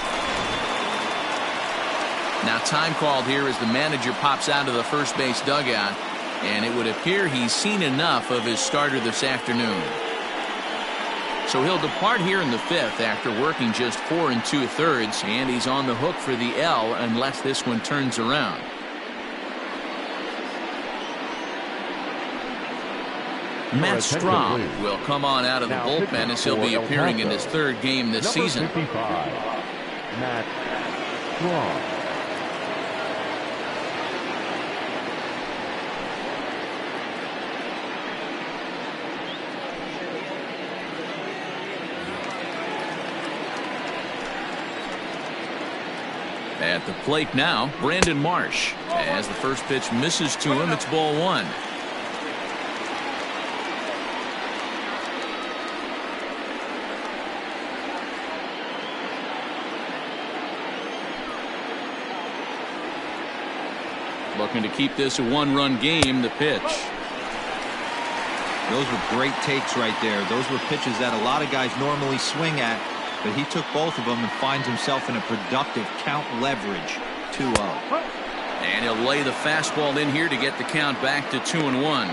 Now time called here as the manager pops out of the first base dugout, and it would appear he's seen enough of his starter this afternoon. So he'll depart here in the 5th after working just 4 2/3, and he's on the hook for the L unless this one turns around. Matt Strahm will come on out of the bullpen as he'll be appearing in his 3rd game this season.
55, Matt Strahm.
At the plate now, Brandon Marsh. As the first pitch misses to him, it's ball one. Looking to keep this a one-run game, the pitch.
Those were great takes right there. Those were pitches that a lot of guys normally swing at, but he took both of them and finds himself in a productive count leverage. 2-0.
And he'll lay the fastball in here to get the count back to 2-1.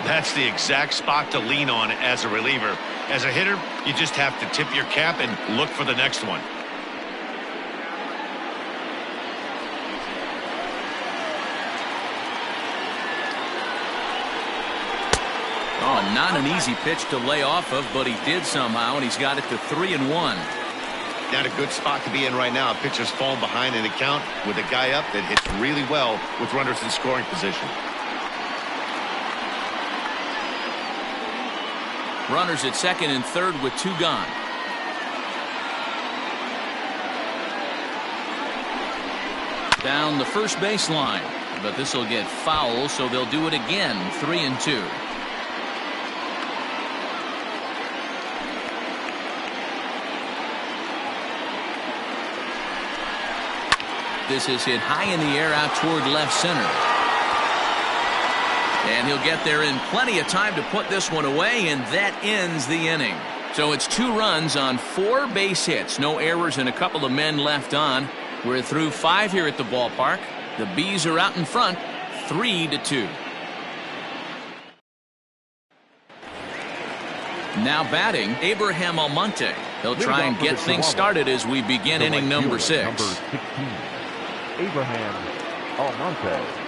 That's the exact spot to lean on as a reliever. As a hitter, you just have to tip your cap and look for the next one.
Oh, not an easy pitch to lay off of, but he did somehow, and he's got it to 3-1.
Not a good spot to be in right now. A pitcher's falling behind in the count with a guy up that hits really well with runners in scoring position.
Runners at second and third with 2 gone. Down the first baseline, but this will get foul, so they'll do it again. 3-2. This is hit high in the air out toward left center. And he'll get there in plenty of time to put this one away, and that ends the inning. So it's 2 runs on 4 base hits. No errors and a couple of men left on. We're through 5 here at the ballpark. The Bees are out in front, 3-2. Now batting, Abraham Almonte. He'll try and get things started as we begin inning number 6.
Number 16. Abraham Almonte.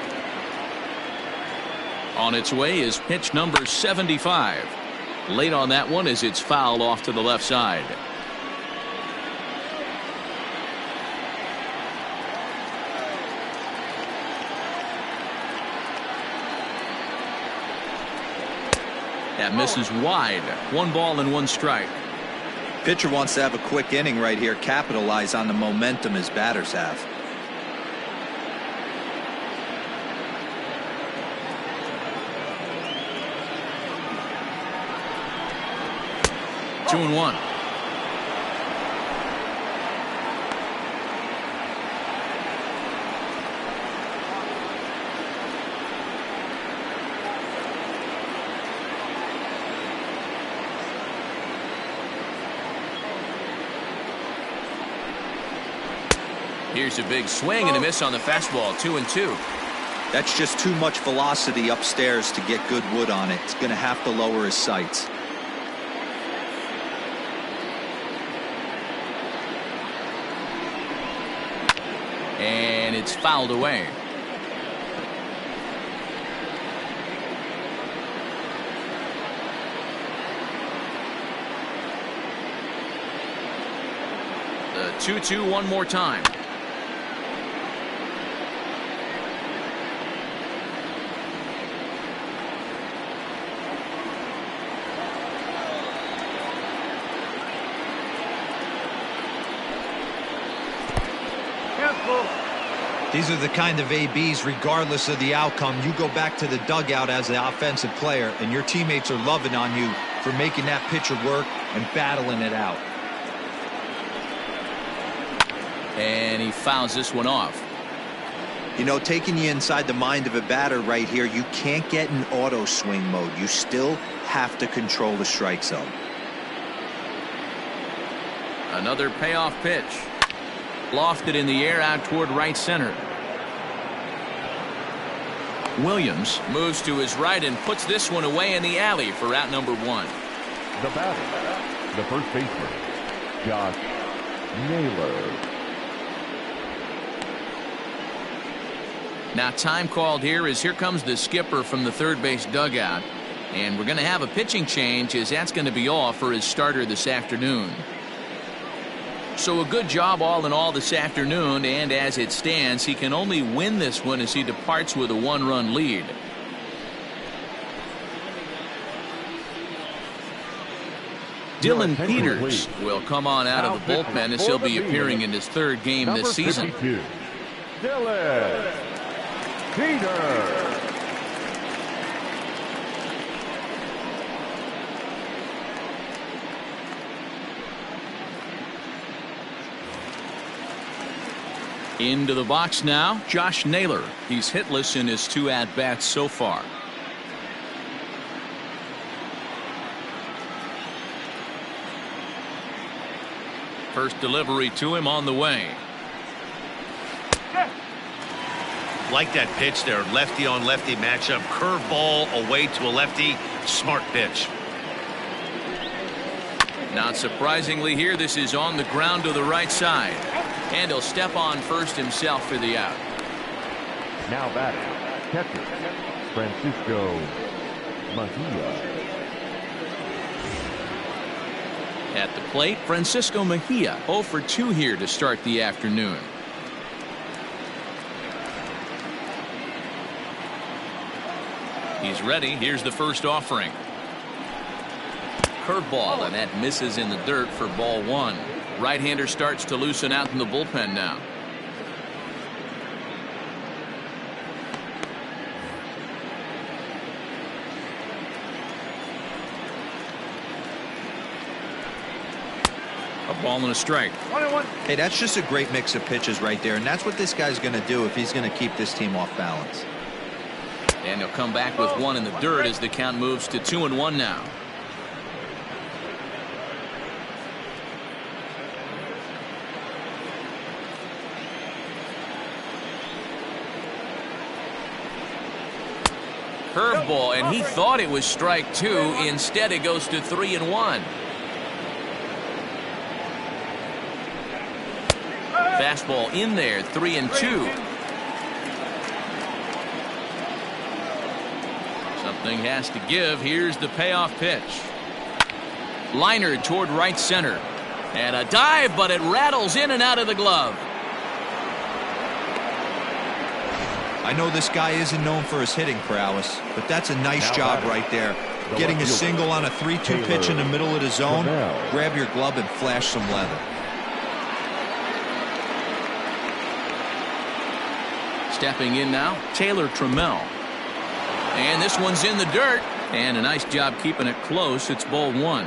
On its way is pitch number 75. Late on that one as it's fouled off to the left side. That misses wide. 1 ball and 1 strike.
Pitcher wants to have a quick inning right here, capitalize on the momentum his batters have.
Two and 1. Here's a big swing and a miss on the fastball. 2-2.
That's just too much velocity upstairs to get good wood on it. It's going to have to lower his sights.
And it's fouled away. The 2-2 one more time.
These are the kind of ABs, regardless of the outcome, you go back to the dugout as the offensive player, and your teammates are loving on you for making that pitcher work and battling it out.
And he fouls this one off.
You know, taking you inside the mind of a batter right here, you can't get in auto swing mode. You still have to control the strike zone.
Another payoff pitch. Lofted in the air out toward right center. Williams moves to his right and puts this one away in the alley for out number 1.
The batter, the first baseman, Josh Naylor.
Now time called here as here comes the skipper from the third base dugout. And we're going to have a pitching change as that's going to be all for his starter this afternoon. So a good job all in all this afternoon, and as it stands, he can only win this one as he departs with a 1-run lead. Dylan Peters will come on out of the bullpen as he'll be appearing in his third game this season.
52, Dylan Peters.
Into the box now, Josh Naylor. He's hitless in his 2 at-bats so far. First delivery to him on the way.
Like that pitch there, lefty on lefty matchup, curveball away to a lefty, smart pitch.
Not surprisingly here, this is on the ground to the right side. And he'll step on first himself for the out.
Now batting, catcher, Francisco Mejia.
At the plate, Francisco Mejia 0 for 2 here to start the afternoon. He's ready. Here's the first offering. Curveball, and that misses in the dirt for ball 1. Right-hander starts to loosen out in the bullpen now. A ball and a strike.
1-1.
Hey, that's just a great mix of pitches right there, and that's what this guy's going to do if he's going to keep this team off balance.
And he'll come back with 1 in the dirt as the count moves to 2-1 now. Curveball, and he thought it was strike 2. Instead, it goes to 3-1. Fastball in there, 3-2. Something has to give. Here's the payoff pitch. Liner toward right center. And a dive, but it rattles in and out of the glove.
I know this guy isn't known for his hitting prowess, but that's a nice job right there. Getting a single on a 3-2 pitch in the middle of the zone. Grab your glove and flash some leather.
Stepping in now, Taylor Trammell. And this one's in the dirt. And a nice job keeping it close. It's ball 1.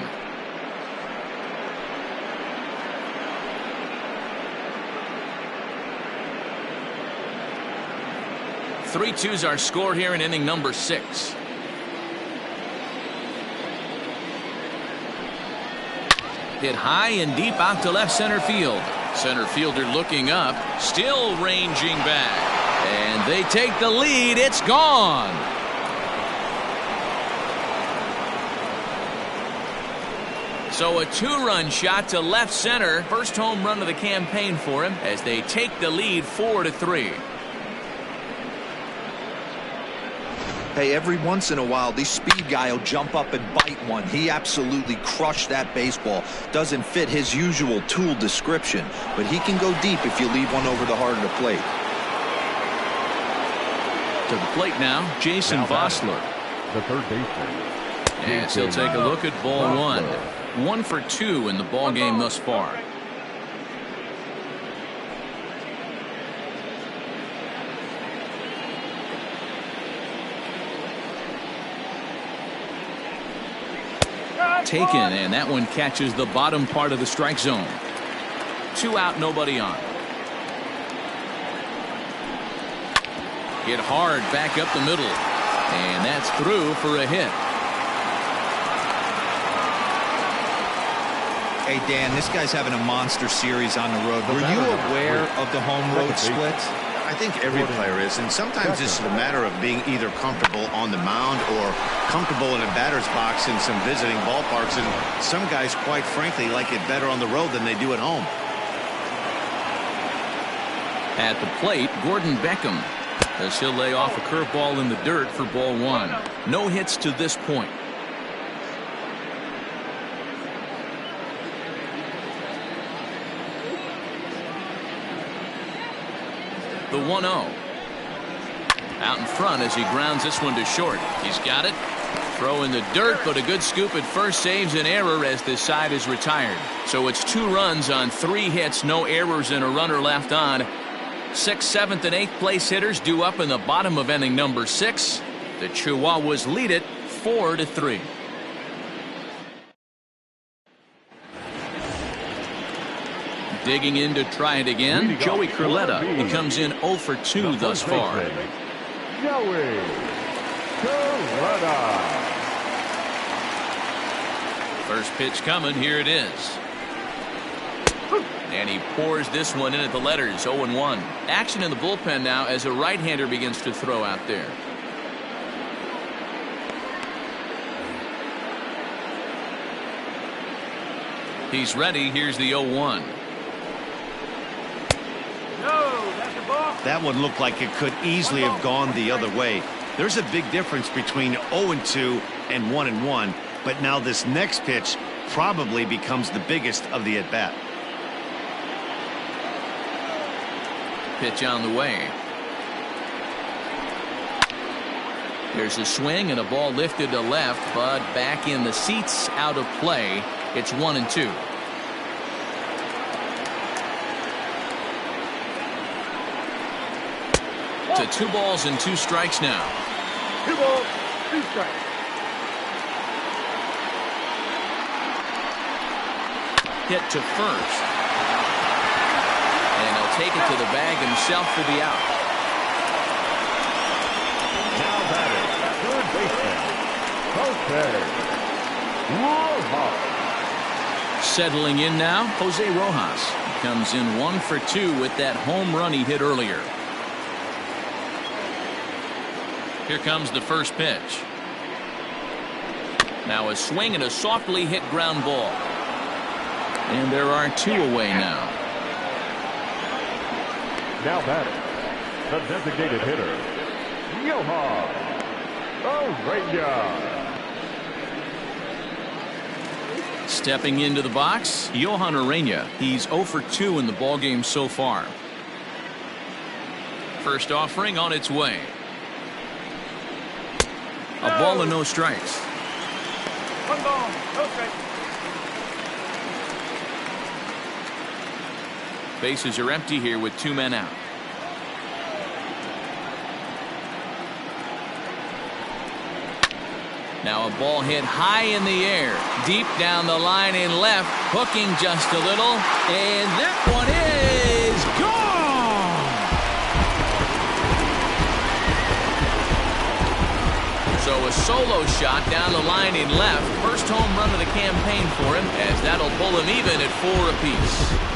Three twos are scored here in inning number 6. Hit high and deep out to left center field. Center fielder looking up, still ranging back. And they take the lead. It's gone. So a 2-run shot to left center. First home run of the campaign for him as they take the lead 4-3.
Hey, every once in a while, this speed guy will jump up and bite one. He absolutely crushed that baseball. Doesn't fit his usual tool description, but he can go deep if you leave one over the heart of the plate.
To the plate now, Jason Vossler.
The third baseman.
And he'll take a look at ball 1. 1 for 2 in the ball game thus far. Taken, and that one catches the bottom part of the strike zone. 2 out, nobody on. Hit hard back up the middle, and that's through for a hit.
Hey, Dan, this guy's having a monster series on the road. Were you aware of the home road splits?
I think every player is, and sometimes it's a matter of being either comfortable on the mound or comfortable in a batter's box in some visiting ballparks, and some guys, quite frankly, like it better on the road than they do at home.
At the plate, Gordon Beckham, as he'll lay off a curveball in the dirt for ball 1. No hits to this point. The 1-0. Out in front as he grounds this one to short. He's got it. Throw in the dirt, but a good scoop at first saves an error as this side is retired. So it's 2 runs on 3 hits, no errors, and a runner left on. 6th, 7th, and 8th place hitters due up in the bottom of inning number 6. The Chihuahuas lead it 4-3. Digging in to try it again, Joey Curletta. He comes in 0 for 2 thus far.
Joey Curletta.
First pitch coming, here it is. And he pours this one in at the letters, 0-1. Action in the bullpen now as a right-hander begins to throw out there. He's ready, here's the 0-1.
That one looked like it could easily have gone the other way. There's a big difference between 0-2 and 1-1, but now this next pitch probably becomes the biggest of the at-bat.
Pitch on the way. There's a swing and a ball lifted to left, but back in the seats, out of play. It's 1-2. To 2 balls and 2 strikes now.
2 balls, 2 strikes.
Hit to first. And he'll take it to the bag himself for the out.
Now batting, third baseman, Jose Rojas.
Settling in now, Jose Rojas. He comes in 1 for 2 with that home run he hit earlier. Here comes the first pitch. Now a swing and a softly hit ground ball. And there are 2 away now.
Now batting, the designated hitter, Johan Orena.
Stepping into the box, Johan Orena. He's 0 for 2 in the ballgame so far. First offering on its way. A ball and no strikes.
1 ball, no strikes.
Bases are empty here with 2 men out. Now a ball hit high in the air, deep down the line in left, hooking just a little, and that one is gone. So a solo shot down the line in left, first home run of the campaign for him, as that'll pull him even at 4 apiece.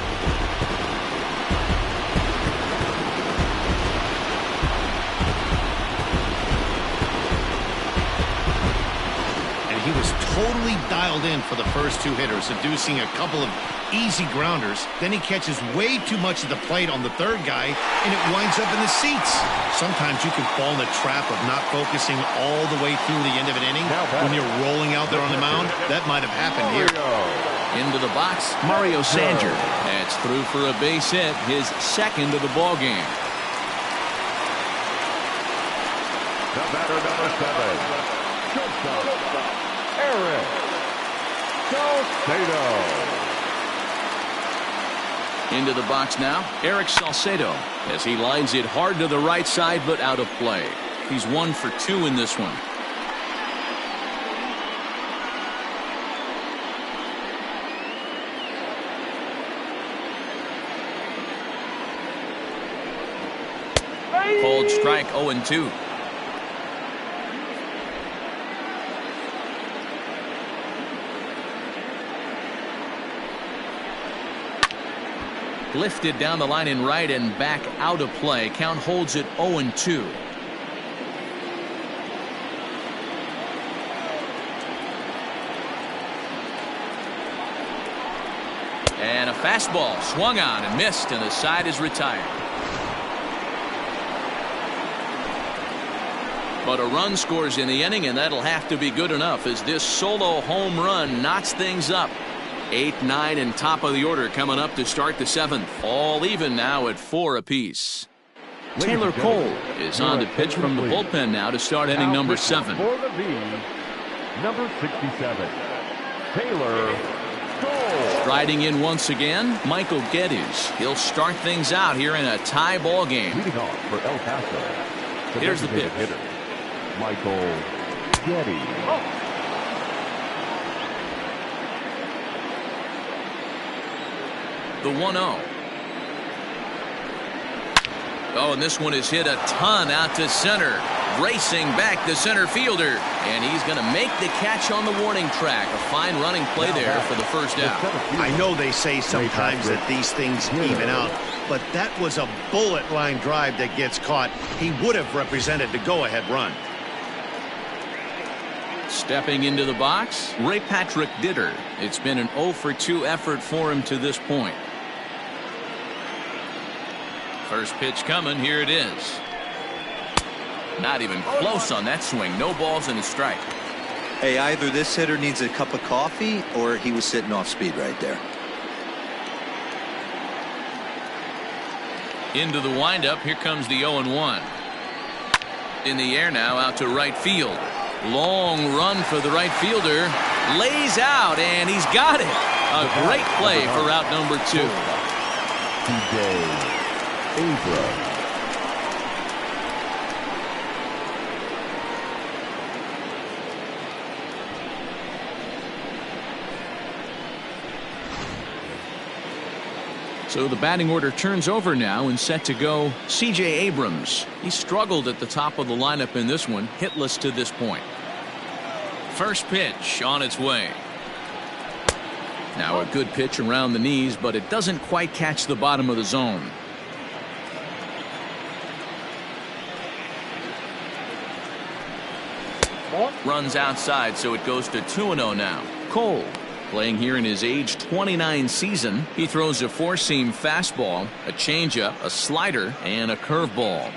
He was totally dialed in for the first 2 hitters, seducing a couple of easy grounders. Then he catches way too much of the plate on the 3rd guy, and it winds up in the seats. Sometimes you can fall in the trap of not focusing all the way through the end of an inning. When you're rolling out there on the mound, that might have happened here.
Into the box, Mario Sanger. That's through for a base hit, his 2nd of the ball game.
The batter, number 7, shortstop, Eric Salcedo.
Into the box now, Eric Salcedo, as he lines it hard to the right side, but out of play. He's 1 for 2 in this one. Called strike, 0-2. Lifted down the line in right and back out of play. Count holds it 0-2. And a fastball swung on and missed, and the side is retired. But a run scores in the inning, and that'll have to be good enough as this solo home run knots things up. 8, 9, and top of the order coming up to start the 7th. All even now at 4 apiece. Taylor Cole is on to pitch from the bullpen now to start inning number 7.
For the V, Number 67, Taylor Stoll.
Striding in once again, Michael Geddes. He'll start things out here in a tie ball game.
Leading off for El Paso.
Here's the pitch.
Hitter, Michael Geddes.
The 1-0. Oh, and this one is hit a ton out to center. Racing back the center fielder. And he's going to make the catch on the warning track. A fine running play there for the first out.
I know they say sometimes that these things even out, but that was a bullet line drive that gets caught. He would have represented the go-ahead run.
Stepping into the box, Ray Patrick Ditter. It's been an 0 for 2 effort for him to this point. First pitch coming. Here it is. Not even close on that swing. No balls and a strike.
Hey, either this hitter needs a cup of coffee or he was sitting off speed right there.
Into the windup. Here comes the 0-1. In the air now, out to right field. Long run for the right fielder. Lays out, and he's got it. A great play for route number 2.
TJ Abrams.
So the batting order turns over now and set to go C.J. Abrams. He struggled at the top of the lineup in this one, hitless to this point. First pitch on its way. Now a good pitch around the knees, but it doesn't quite catch the bottom of the zone. Runs outside, so it goes to 2-0 now. Cole, playing here in his age 29 season, he throws a four-seam fastball, a changeup, a slider, and a curveball.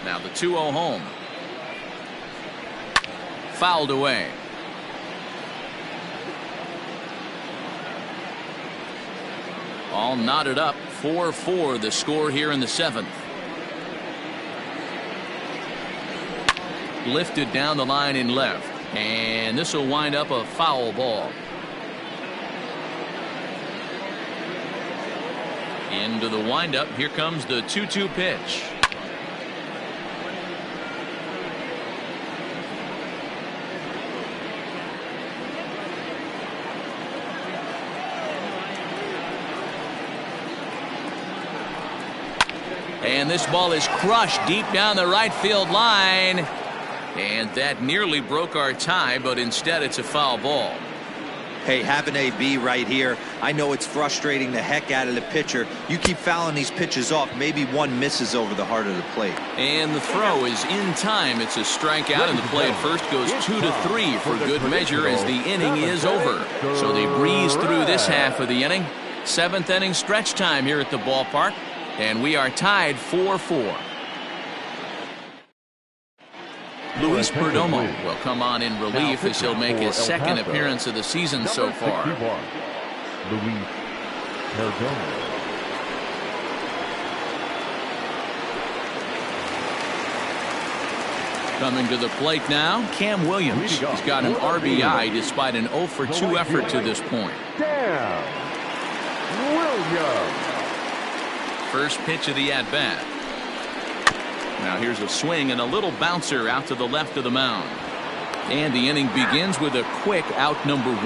Now the 2-0 home. Fouled away. All knotted up. 4-4 the score here in the 7th. Lifted down the line in left, and this will wind up a foul ball. Into the windup. Here comes the 2-2 pitch. And this ball is crushed deep down the right field line. And that nearly broke our tie, but instead it's a foul ball.
Hey, have an AB right here. I know it's frustrating the heck out of the pitcher. You keep fouling these pitches off. Maybe one misses over the heart of the plate.
And the throw is in time. It's a strikeout, and the play at first goes 2-3 for good measure as the inning is over. So they breeze through this half of the inning. 7th inning stretch time here at the ballpark, and we are tied 4-4. Luis Perdomo will come on in relief as he'll make his 2nd appearance of the season so far.
Luis Perdomo.
Coming to the plate now, Cam Williams. He's got an RBI despite an 0 for 2 effort to this point.
Cam Williams.
First pitch of the at-bat. Now here's a swing and a little bouncer out to the left of the mound. And the inning begins with a quick out number 1.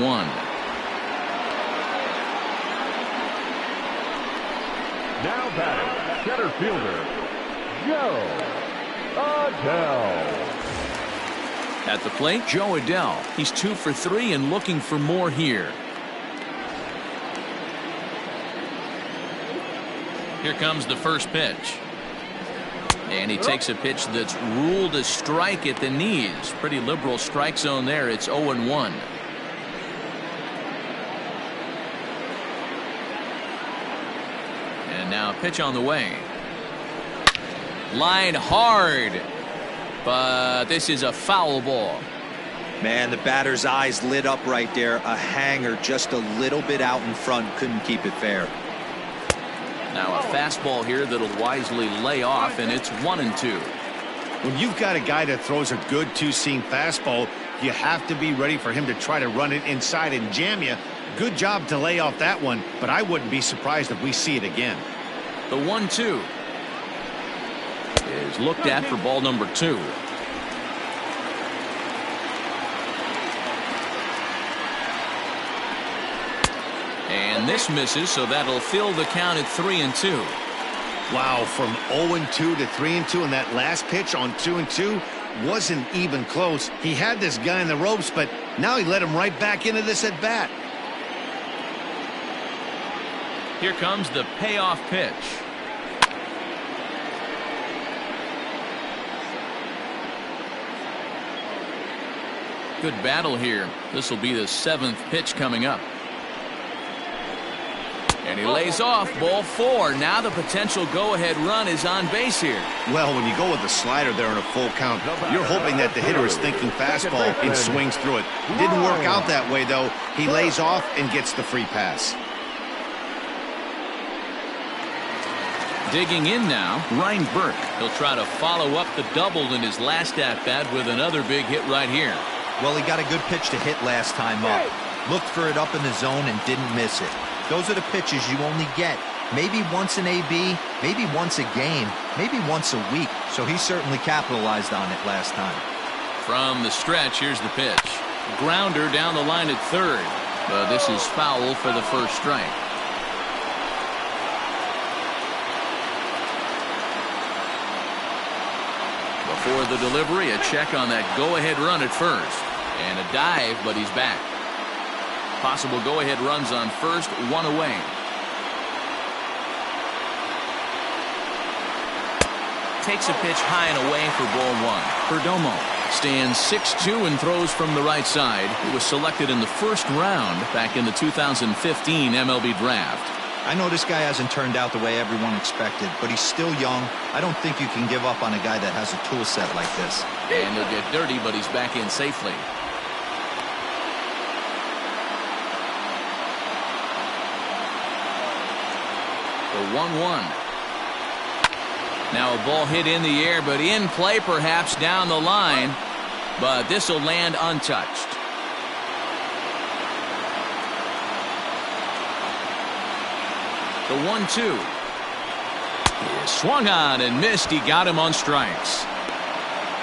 Now batting, center fielder, Joe Adell.
At the plate, Joe Adell. He's 2 for 3 and looking for more here. Here comes the first pitch. And he takes a pitch that's ruled a strike at the knees. Pretty liberal strike zone there. It's 0-1. And now a pitch on the way. Line hard. But this is a foul ball.
Man, the batter's eyes lit up right there. A hanger just a little bit out in front. Couldn't keep it fair.
Now a fastball here that'll wisely lay off, and it's 1-2.
When you've got a guy that throws a good two-seam fastball, you have to be ready for him to try to run it inside and jam you. Good job to lay off that one, but I wouldn't be surprised if we see it again.
The 1-2 is looked at for ball number 2. And this misses, so that'll fill the count at 3-2.
Wow, from 0-2 to 3-2, and that last pitch on 2-2 wasn't even close. He had this guy in the ropes, but now he let him right back into this at bat.
Here comes the payoff pitch. Good battle here. This will be the 7th pitch coming up. And he lays off ball 4. Now the potential go-ahead run is on base here.
Well, when you go with the slider there in a full count, you're hoping that the hitter is thinking fastball and swings through it. Didn't work out that way, though. He lays off and gets the free pass.
Digging in now, Ryan Burke. He'll try to follow up the double in his last at-bat with another big hit right here.
Well, he got a good pitch to hit last time up. Looked for it up in the zone and didn't miss it. Those are the pitches you only get maybe once in AB, maybe once a game, maybe once a week. So he certainly capitalized on it last time.
From the stretch, here's the pitch. Grounder down the line at third. But this is foul for the first strike. Before the delivery, a check on that go-ahead run at first. And a dive, but he's back. Possible go-ahead runs on first, 1 away. Takes a pitch high and away for ball 1. Perdomo stands 6'2" and throws from the right side. He was selected in the first round back in the 2015 MLB draft.
I know this guy hasn't turned out the way everyone expected, but he's still young. I don't think you can give up on a guy that has a tool set like this.
And he'll get dirty, but he's back in safely. The 1-1. Now a ball hit in the air, but in play perhaps down the line. But this will land untouched. The 1-2 is swung on and missed. He got him on strikes.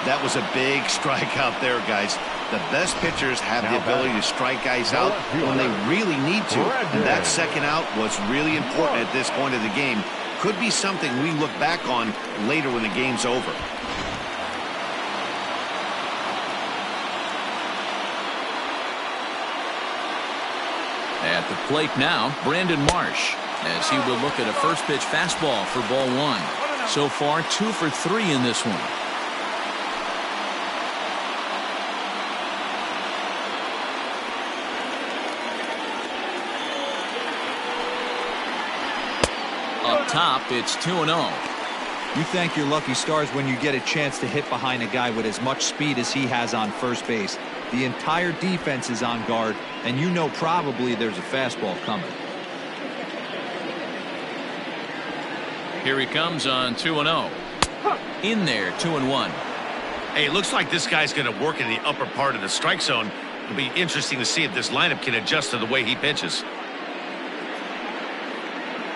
That was a big strike out there, guys. The best pitchers have the ability to strike guys out when they really need to. And that second out was really important at this point of the game. Could be something we look back on later when the game's over.
At the plate now, Brandon Marsh, as he will look at a first pitch fastball for ball 1. So far, 2 for 3 in this one. Up top, it's 2-0.
You thank your lucky stars when you get a chance to hit behind a guy with as much speed as he has on first base. The entire defense is on guard, and you know probably there's a fastball coming.
Here he comes on 2-0. In there, 2-1.
Hey, it looks like this guy's going to work in the upper part of the strike zone. It'll be interesting to see if this lineup can adjust to the way he pitches.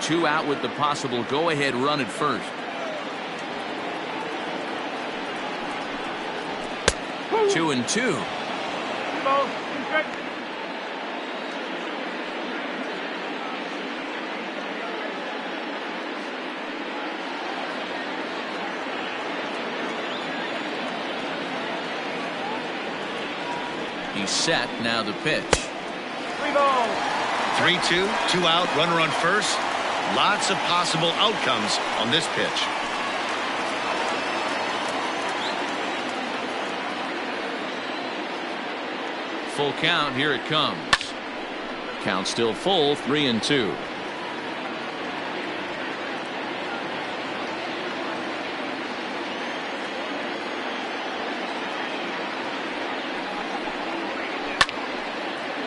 2 out with the possible go-ahead run at first. Two and two. He's set. Now the pitch.
3-2, 2 out, runner on first. Lots of possible outcomes on this pitch.
Full count. Here it comes. Count still full. 3-2.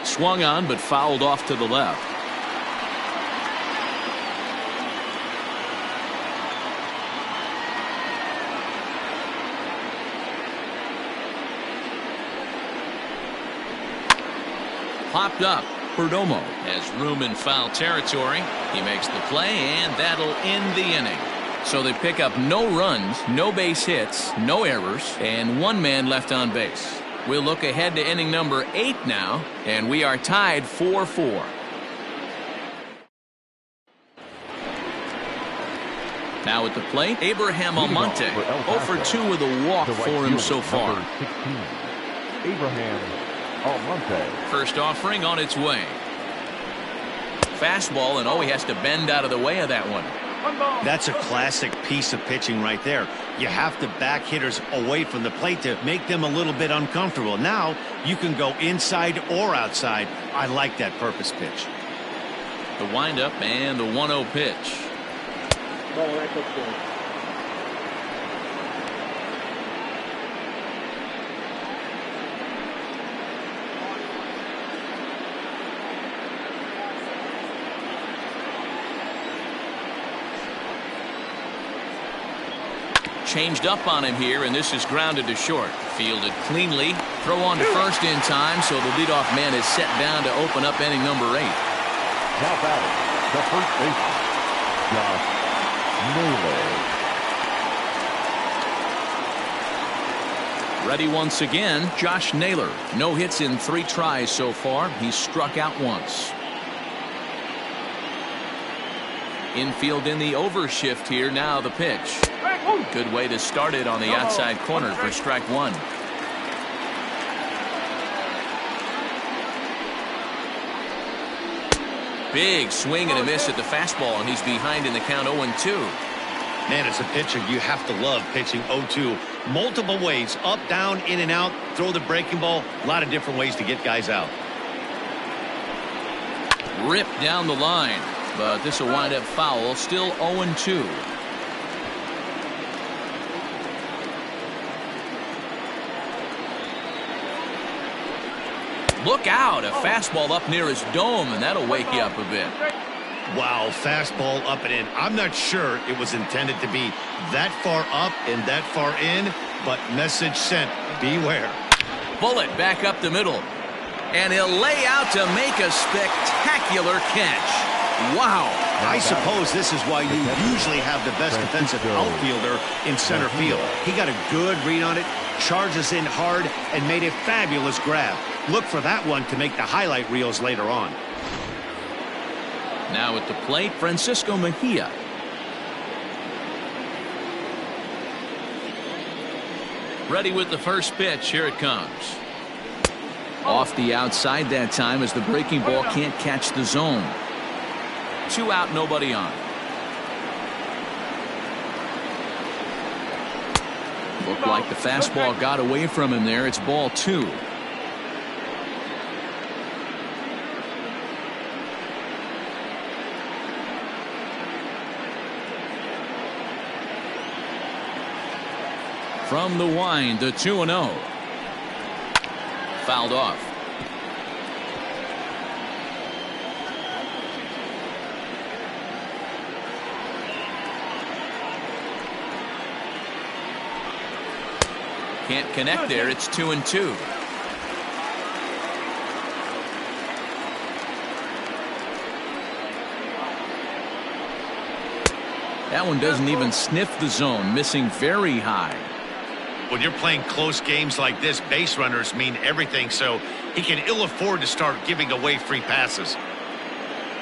Swung on but fouled off to the left. popped up. Perdomo has room in foul territory. He makes the play, and that'll end the inning. So they pick up no runs, no base hits, no errors, and one man left on base. We'll look ahead to inning number 8 now, and we are tied 4-4. Now at the plate, Abraham Almonte. 0 for 2 with a walk for him so far.
16, Abraham Almonte.
First offering on its way. Fastball, and he has to bend out of the way of that one.
That's a classic piece of pitching right there. You have to back hitters away from the plate to make them a little bit uncomfortable. Now you can go inside or outside. I like that purpose pitch.
The windup and the 1-0 pitch. Changed up on him here, and this is grounded to short. Fielded cleanly. Throw on to first in time, so the leadoff man is set down to open up inning number 8.
Now batting, the first baseman, Josh Naylor.
Ready once again, Josh Naylor. No hits in 3 tries so far. He's struck out once. Infield in the overshift here. Now the pitch. Good way to start it on the outside corner for strike 1. Big swing and a miss at the fastball, and he's behind in the count 0-2.
Man, as a pitcher, you have to love pitching 0-2. Multiple ways, up, down, in and out, throw the breaking ball. A lot of different ways to get guys out.
Ripped down the line, but this will wind up foul. Still 0-2. Look out, a fastball up near his dome, and that'll wake you up a bit.
Wow, fastball up and in. I'm not sure it was intended to be that far up and that far in, but message sent, beware.
Bullet back up the middle, and he'll lay out to make a spectacular catch. Wow.
I suppose this is why you usually have the best defensive outfielder in center field. He got a good read on it, charges in hard, and made a fabulous grab. Look for that one to make the highlight reels later on.
Now at the plate, Francisco Mejia. Ready with the first pitch. Here it comes. Off the outside that time as the breaking ball can't catch the zone. 2 out, nobody on. Looked like the fastball got away from him there. It's ball 2. From the wind, the 2-0. Fouled off. Can't connect there. It's 2-2. That one doesn't even sniff the zone, missing very high.
When you're playing close games like this, base runners mean everything, so he can ill afford to start giving away free passes.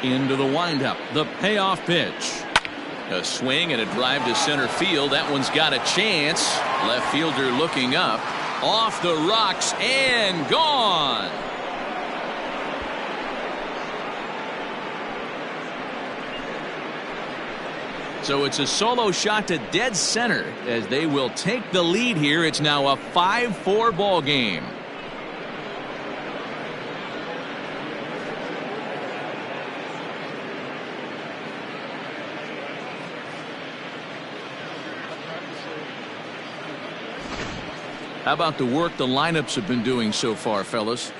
Into the windup, the payoff pitch. A swing and a drive to center field. That one's got a chance. Left fielder looking up. Off the rocks and gone. So it's a solo shot to dead center as they will take the lead here. It's now a 5-4 ball game. How about the work the lineups have been doing so far, fellas?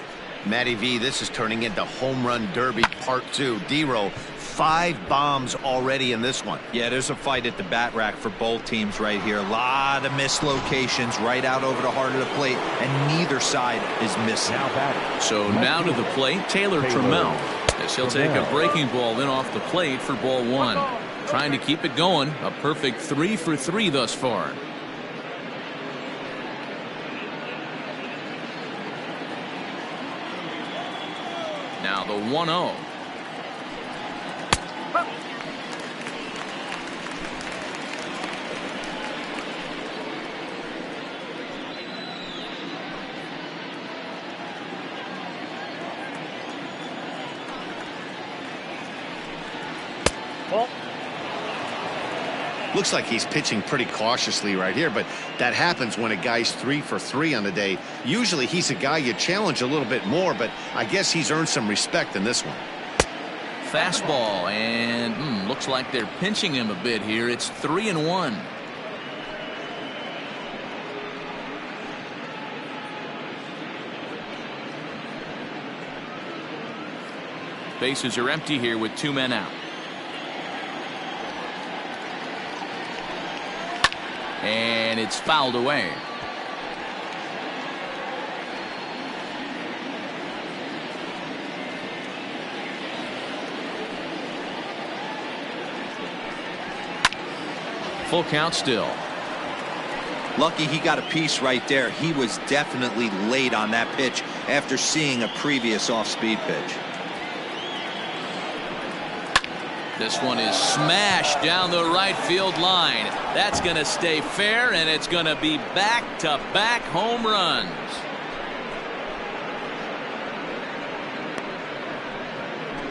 Matty V, this is turning into home run derby part 2. D-Row 5 bombs already in this one.
Yeah, there's a fight at the bat rack for both teams right here. A lot of mislocations right out over the heart of the plate, and neither side is missing.
Now batting.
So now to the plate, Taylor Trammell, as he'll take a breaking ball in off the plate for ball 1. Trying to keep it going. A perfect 3 for 3 thus far. Now the 1-0.
Looks like he's pitching pretty cautiously right here, but that happens when a guy's 3 for 3 on the day. Usually he's a guy you challenge a little bit more, but I guess he's earned some respect in this one.
Fastball, and looks like they're pinching him a bit here. It's 3-1. Bases are empty here with 2 men out. And it's fouled away. Full count still.
Lucky he got a piece right there. He was definitely late on that pitch after seeing a previous off-speed pitch.
This one is smashed down the right field line. That's going to stay fair, and it's going to be back-to-back home runs.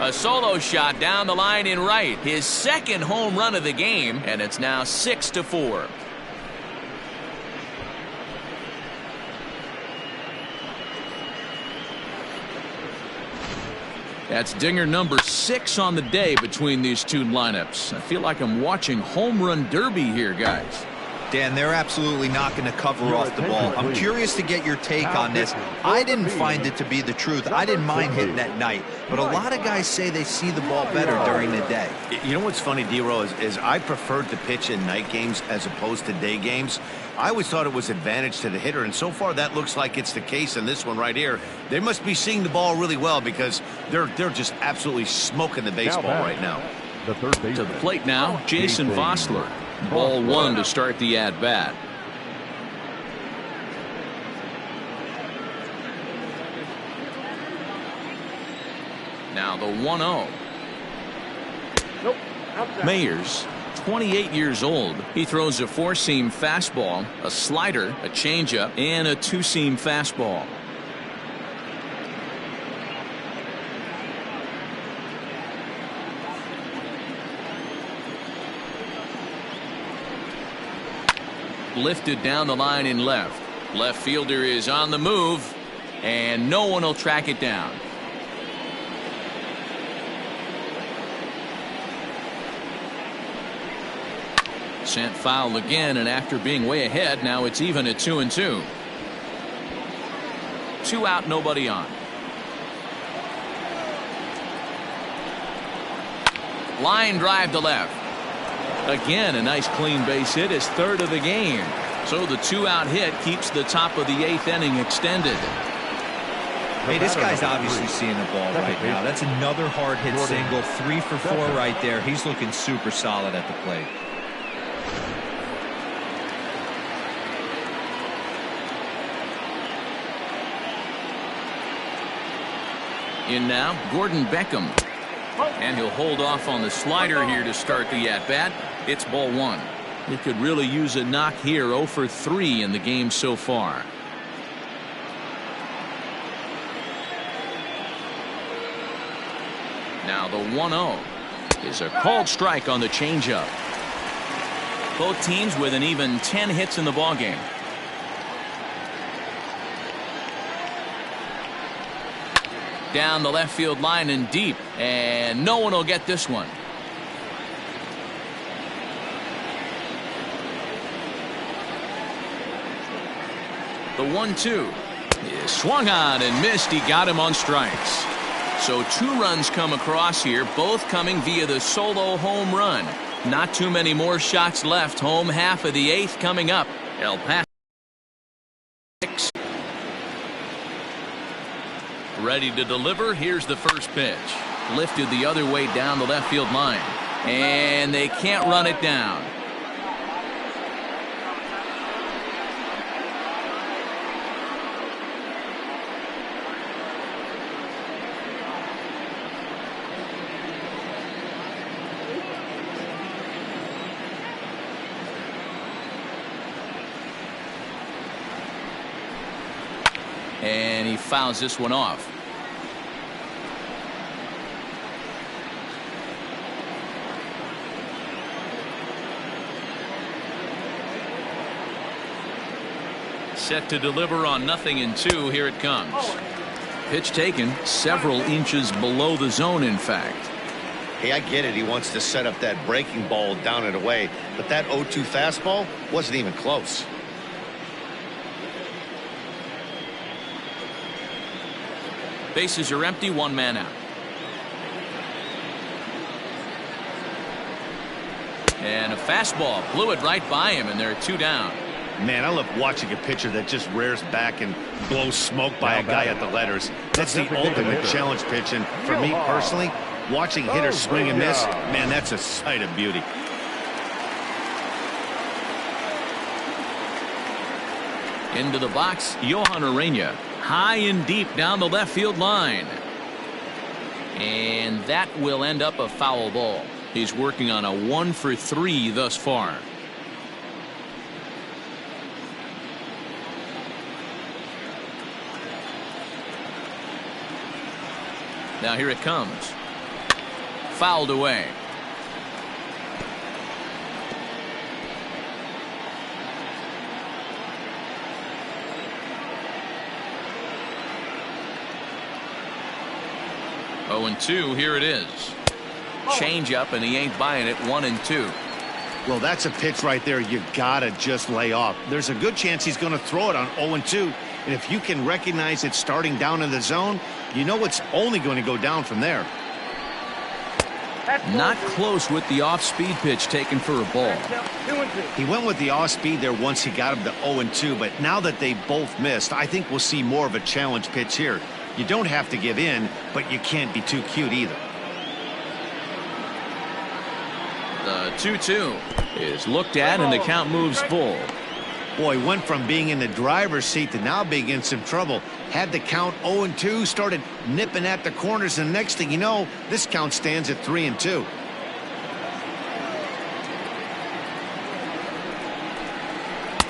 A solo shot down the line in right. His second home run of the game, and it's now 6-4. That's dinger number 6 on the day between these two lineups. I feel like I'm watching home run derby here, guys.
Dan, they're absolutely not going to cover off the ball. I'm curious to get your take on this. I didn't find it to be the truth. I didn't mind hitting at night, but a lot of guys say they see the ball better during the day.
You know what's funny, D-Row, is I preferred to pitch in night games as opposed to day games. I always thought it was advantage to the hitter, and so far that looks like it's the case in this one right here. They must be seeing the ball really well because they're just absolutely smoking the baseball right now.
The third baseman.
To the plate now, Jason Vossler. Ball 1 to start the at-bat. Now the 1-0.
Nope. Outside.
Mayers, 28 years old. He throws a 4-seam fastball, a slider, a changeup, and a 2-seam fastball. Lifted down the line in left. Left fielder is on the move, and no one will track it down. Sent foul again, and after being way ahead, now it's even at 2-2. 2 out, nobody on. Line drive to left. Again, a nice clean base hit, his 3rd of the game. So the 2-out hit keeps the top of the 8th inning extended.
Hey, this guy's obviously seeing the ball right now. That's another hard hit single. 3 for 4 right there. He's looking super solid at the plate.
In now, Gordon Beckham. And he'll hold off on the slider here to start the at-bat. It's ball 1. He could really use a knock here. 0 for 3 in the game so far. Now the 1-0 is a called strike on the changeup. Both teams with an even 10 hits in the ballgame. Down the left field line and deep, and no one will get this one. The 1-2 is swung on and missed. He got him on strikes. So 2 runs come across here, both coming via the solo home run. Not too many more shots left. Home half of the 8th coming up. El Paso 6. Ready to deliver. Here's the first pitch. Lifted the other way down the left field line. And they can't run it down. And he fouls this one off. Set to deliver on 0-2. Here it comes. Pitch taken several inches below the zone, in fact.
Hey, I get it. He wants to set up that breaking ball down and away, but that 0-2 fastball wasn't even close.
Bases are empty, 1 man out. And a fastball blew it right by him, and there are 2 down.
Man, I love watching a pitcher that just rears back and blows smoke by a guy at the letters. That's the ultimate challenge pitch, and for me personally, watching hitters swing and miss, man, that's a sight of beauty.
Into the box, Johan Urena. High and deep down the left field line. And that will end up a foul ball. He's working on a 1-for-3 thus far. Now here it comes. Fouled away. Oh, 2, here it is. Change up, and he ain't buying it. 1-2.
Well, that's a pitch right there you gotta just lay off. There's a good chance he's going to throw it on 0-2, and if you can recognize it starting down in the zone, you know it's only going to go down from there.
Not close with the off-speed pitch taken for a ball.
He went with the off-speed there once he got him to 0-2, but now that they both missed, I think we'll see more of a challenge pitch here. You don't have to give in, but you can't be too cute either.
The 2-2 is looked at, and the count moves full.
Boy, went from being in the driver's seat to now being in some trouble. Had the count 0-2, started nipping at the corners, and next thing you know, this count stands at 3-2.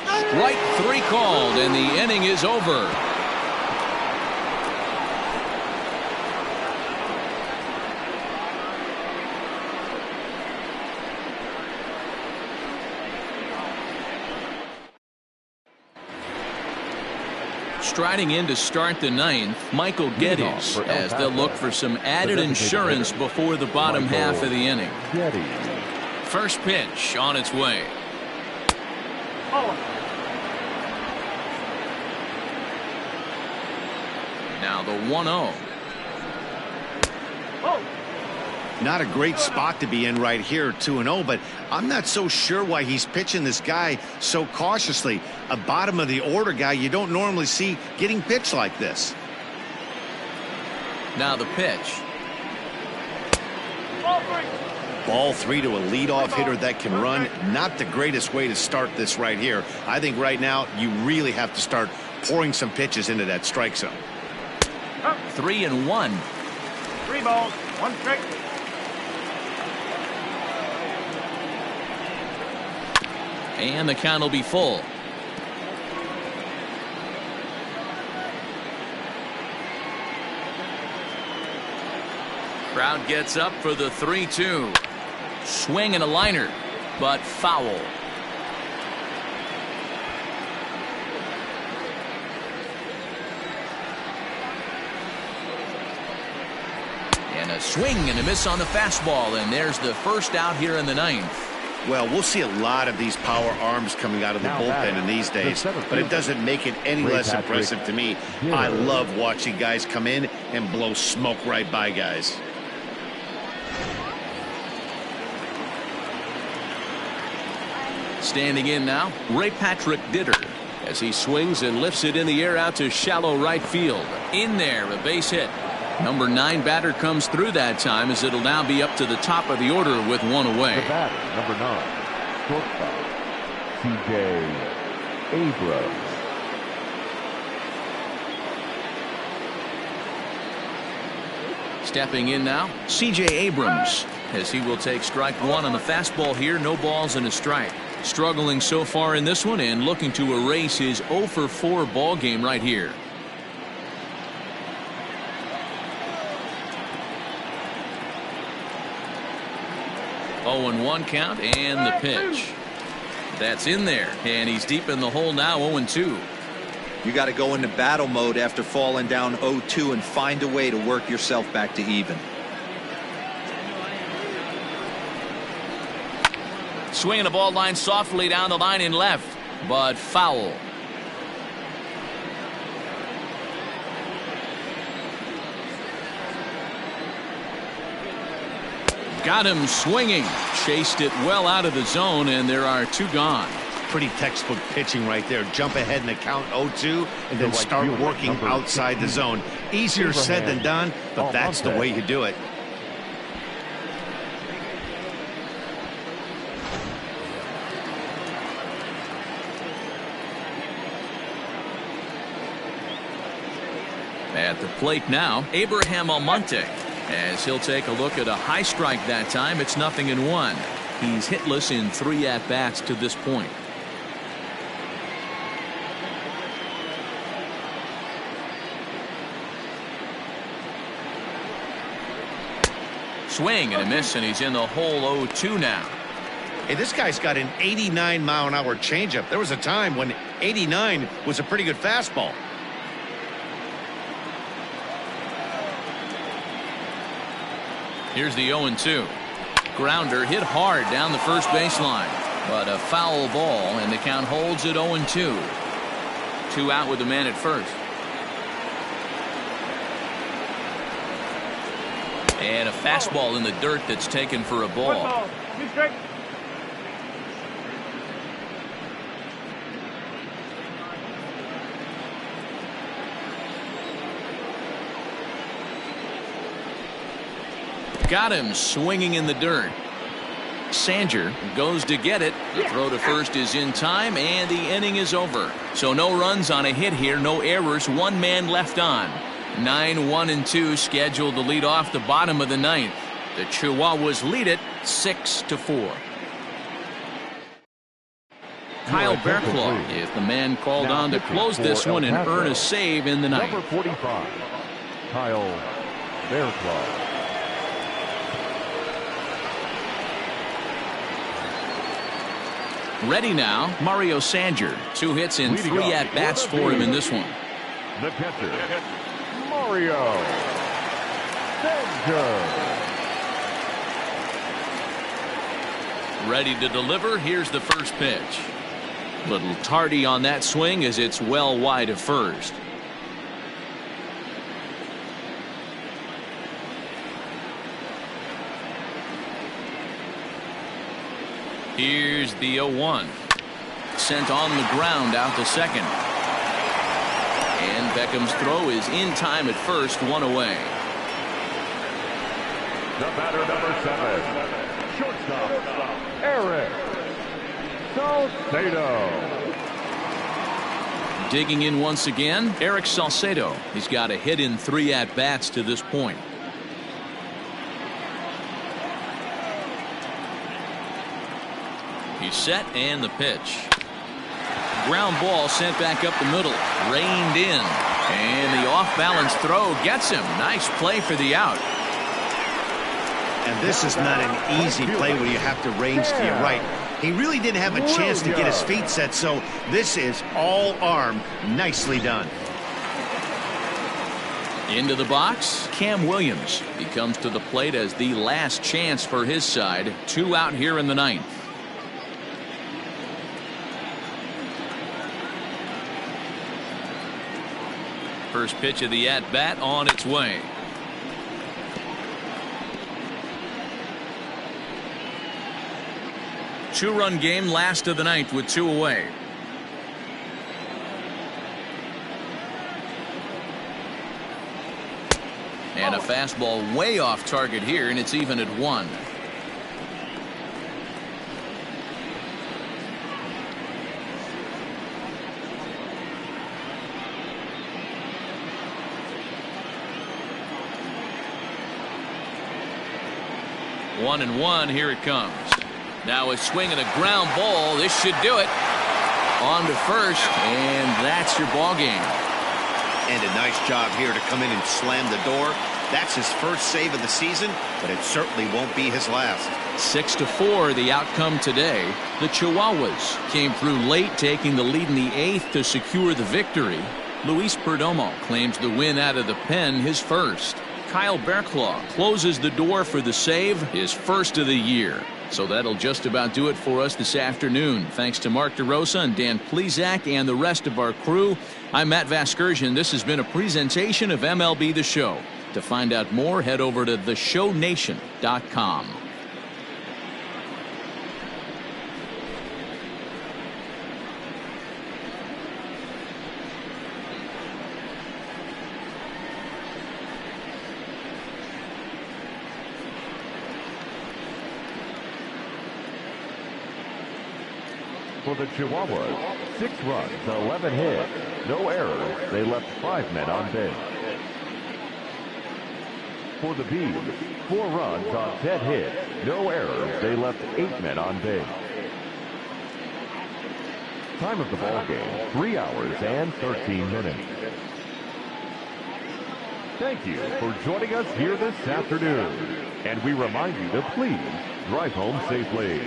Strike 3 called, and the inning is over. Striding in to start the 9th, Michael Geddes, as they'll look for some added insurance before the bottom half of the inning. First pitch on its way. Now the 1-0.
Not a great spot to be in right here, 2-0, but I'm not so sure why he's pitching this guy so cautiously. A bottom of the order guy you don't normally see getting pitched like this.
Now the pitch.
Ball 3 to a leadoff hitter that can run. Not the greatest way to start this right here. I think right now you really have to start pouring some pitches into that strike zone.
3-1.
3 balls, 1 strike.
And the count will be full. Crowd gets up for the 3-2. Swing and a liner, but foul. And a swing and a miss on the fastball, and there's the first out here in the 9th.
Well, we'll see a lot of these power arms coming out of the bullpen in these days, but it doesn't make it any less impressive to me. I love watching guys come in and blow smoke right by guys.
Standing in now, Ray Patrick Ditter,
as he swings and lifts it in the air out to shallow right field.
In there, a base hit. Number 9 batter comes through that time, as it'll now be up to the top of the order with one away.
The batter, number 9, shortstop, C.J. Abrams.
Stepping in now, C.J. Abrams, as he will take strike one on the fastball here. No balls and a strike. Struggling so far in this one and looking to erase his 0 for 4 ball game right here. Oh, and 1 count, and the pitch. That's in there, and he's deep in the hole now. 0-2.
You got to go into battle mode after falling down 0-2 and find a way to work yourself back to even.
Swinging the ball line softly down the line in left, but foul. Got him swinging. Chased it well out of the zone, and there are 2 gone.
Pretty textbook pitching right there. Jump ahead in the count 0-2 and then start working outside the zone. Easier said than done, but that's the way you do it.
At the plate now, Abraham Almonte, as he'll take a look at a high strike that time. It's 0-1. He's hitless in 3 at-bats to this point. Swing and a miss, and he's in the hole. 0-2 now.
Hey, this guy's got an 89-mile-an-hour changeup. There was a time when 89 was a pretty good fastball.
Here's the 0-2. Grounder hit hard down the first baseline, but a foul ball, and the count holds at 0-2. 2 out with the man at first. And a fastball in the dirt that's taken for a ball. Got him swinging in the dirt. Sanger goes to get it. The throw to first is in time, and the inning is over. So no runs on a hit here, no errors, 1 man left on. 9-1-2 scheduled to lead off the bottom of the 9th. The Chihuahuas lead it 6-4. Kyle Bearclaw is the man called on to close this one and earn a save in the 9th.
Number 45, Kyle Bearclaw.
Ready now, Mario Sanger. 2 hits and 3 at-bats for him in this one.
The catcher, Mario Sanger.
Ready to deliver. Here's the first pitch. Little tardy on that swing as it's well wide of first. Here's the 0-1. Sent on the ground out to second. And Beckham's throw is in time at first, 1 away.
The batter, number 7, shortstop, Eric Salcedo.
Digging in once again, Eric Salcedo. He's got a hit in 3 at-bats to this point. He's set, and the pitch. Ground ball sent back up the middle. Reined in. And the off-balance throw gets him. Nice play for the out.
And this is not an easy play when you have to range to your right. He really didn't have a chance to get his feet set, so this is all arm. Nicely done.
Into the box, Cam Williams. He comes to the plate as the last chance for his side. 2 out here in the 9th. First pitch of the at-bat on its way. Two-run game, last of the ninth with 2 away. And a fastball way off target here, and it's even at 1. One and one, here it comes. Now a swing and a ground ball. This should do it. On to first, and that's your ball game.
And a nice job here to come in and slam the door. That's his first save of the season, but it certainly won't be his last.
6-4 the outcome today. The Chihuahuas came through late, taking the lead in the 8th to secure the victory. Luis Perdomo claims the win out of the pen, his first. Kyle Berklaw closes the door for the save, his first of the year. So that'll just about do it for us this afternoon. Thanks to Mark DeRosa and Dan Plesac and the rest of our crew. I'm Matt Vasgersian. This has been a presentation of MLB The Show. To find out more, head over to theshownation.com.
For the Chihuahuas, 6 runs, 11 hits, no errors. They left 5 men on base. For the Bees, 4 runs on 10 hits, no errors. They left 8 men on base. Time of the ball game, 3 hours and 13 minutes. Thank you for joining us here this afternoon. And we remind you to please drive home safely.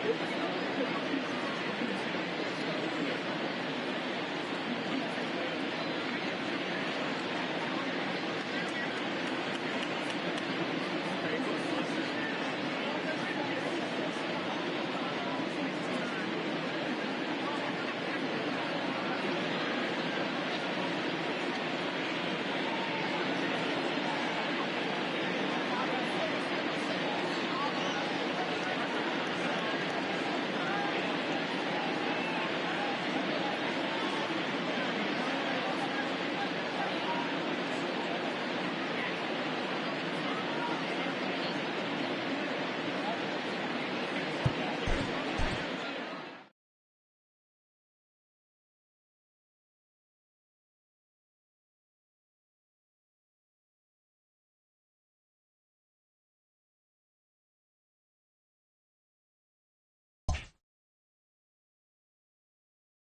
it.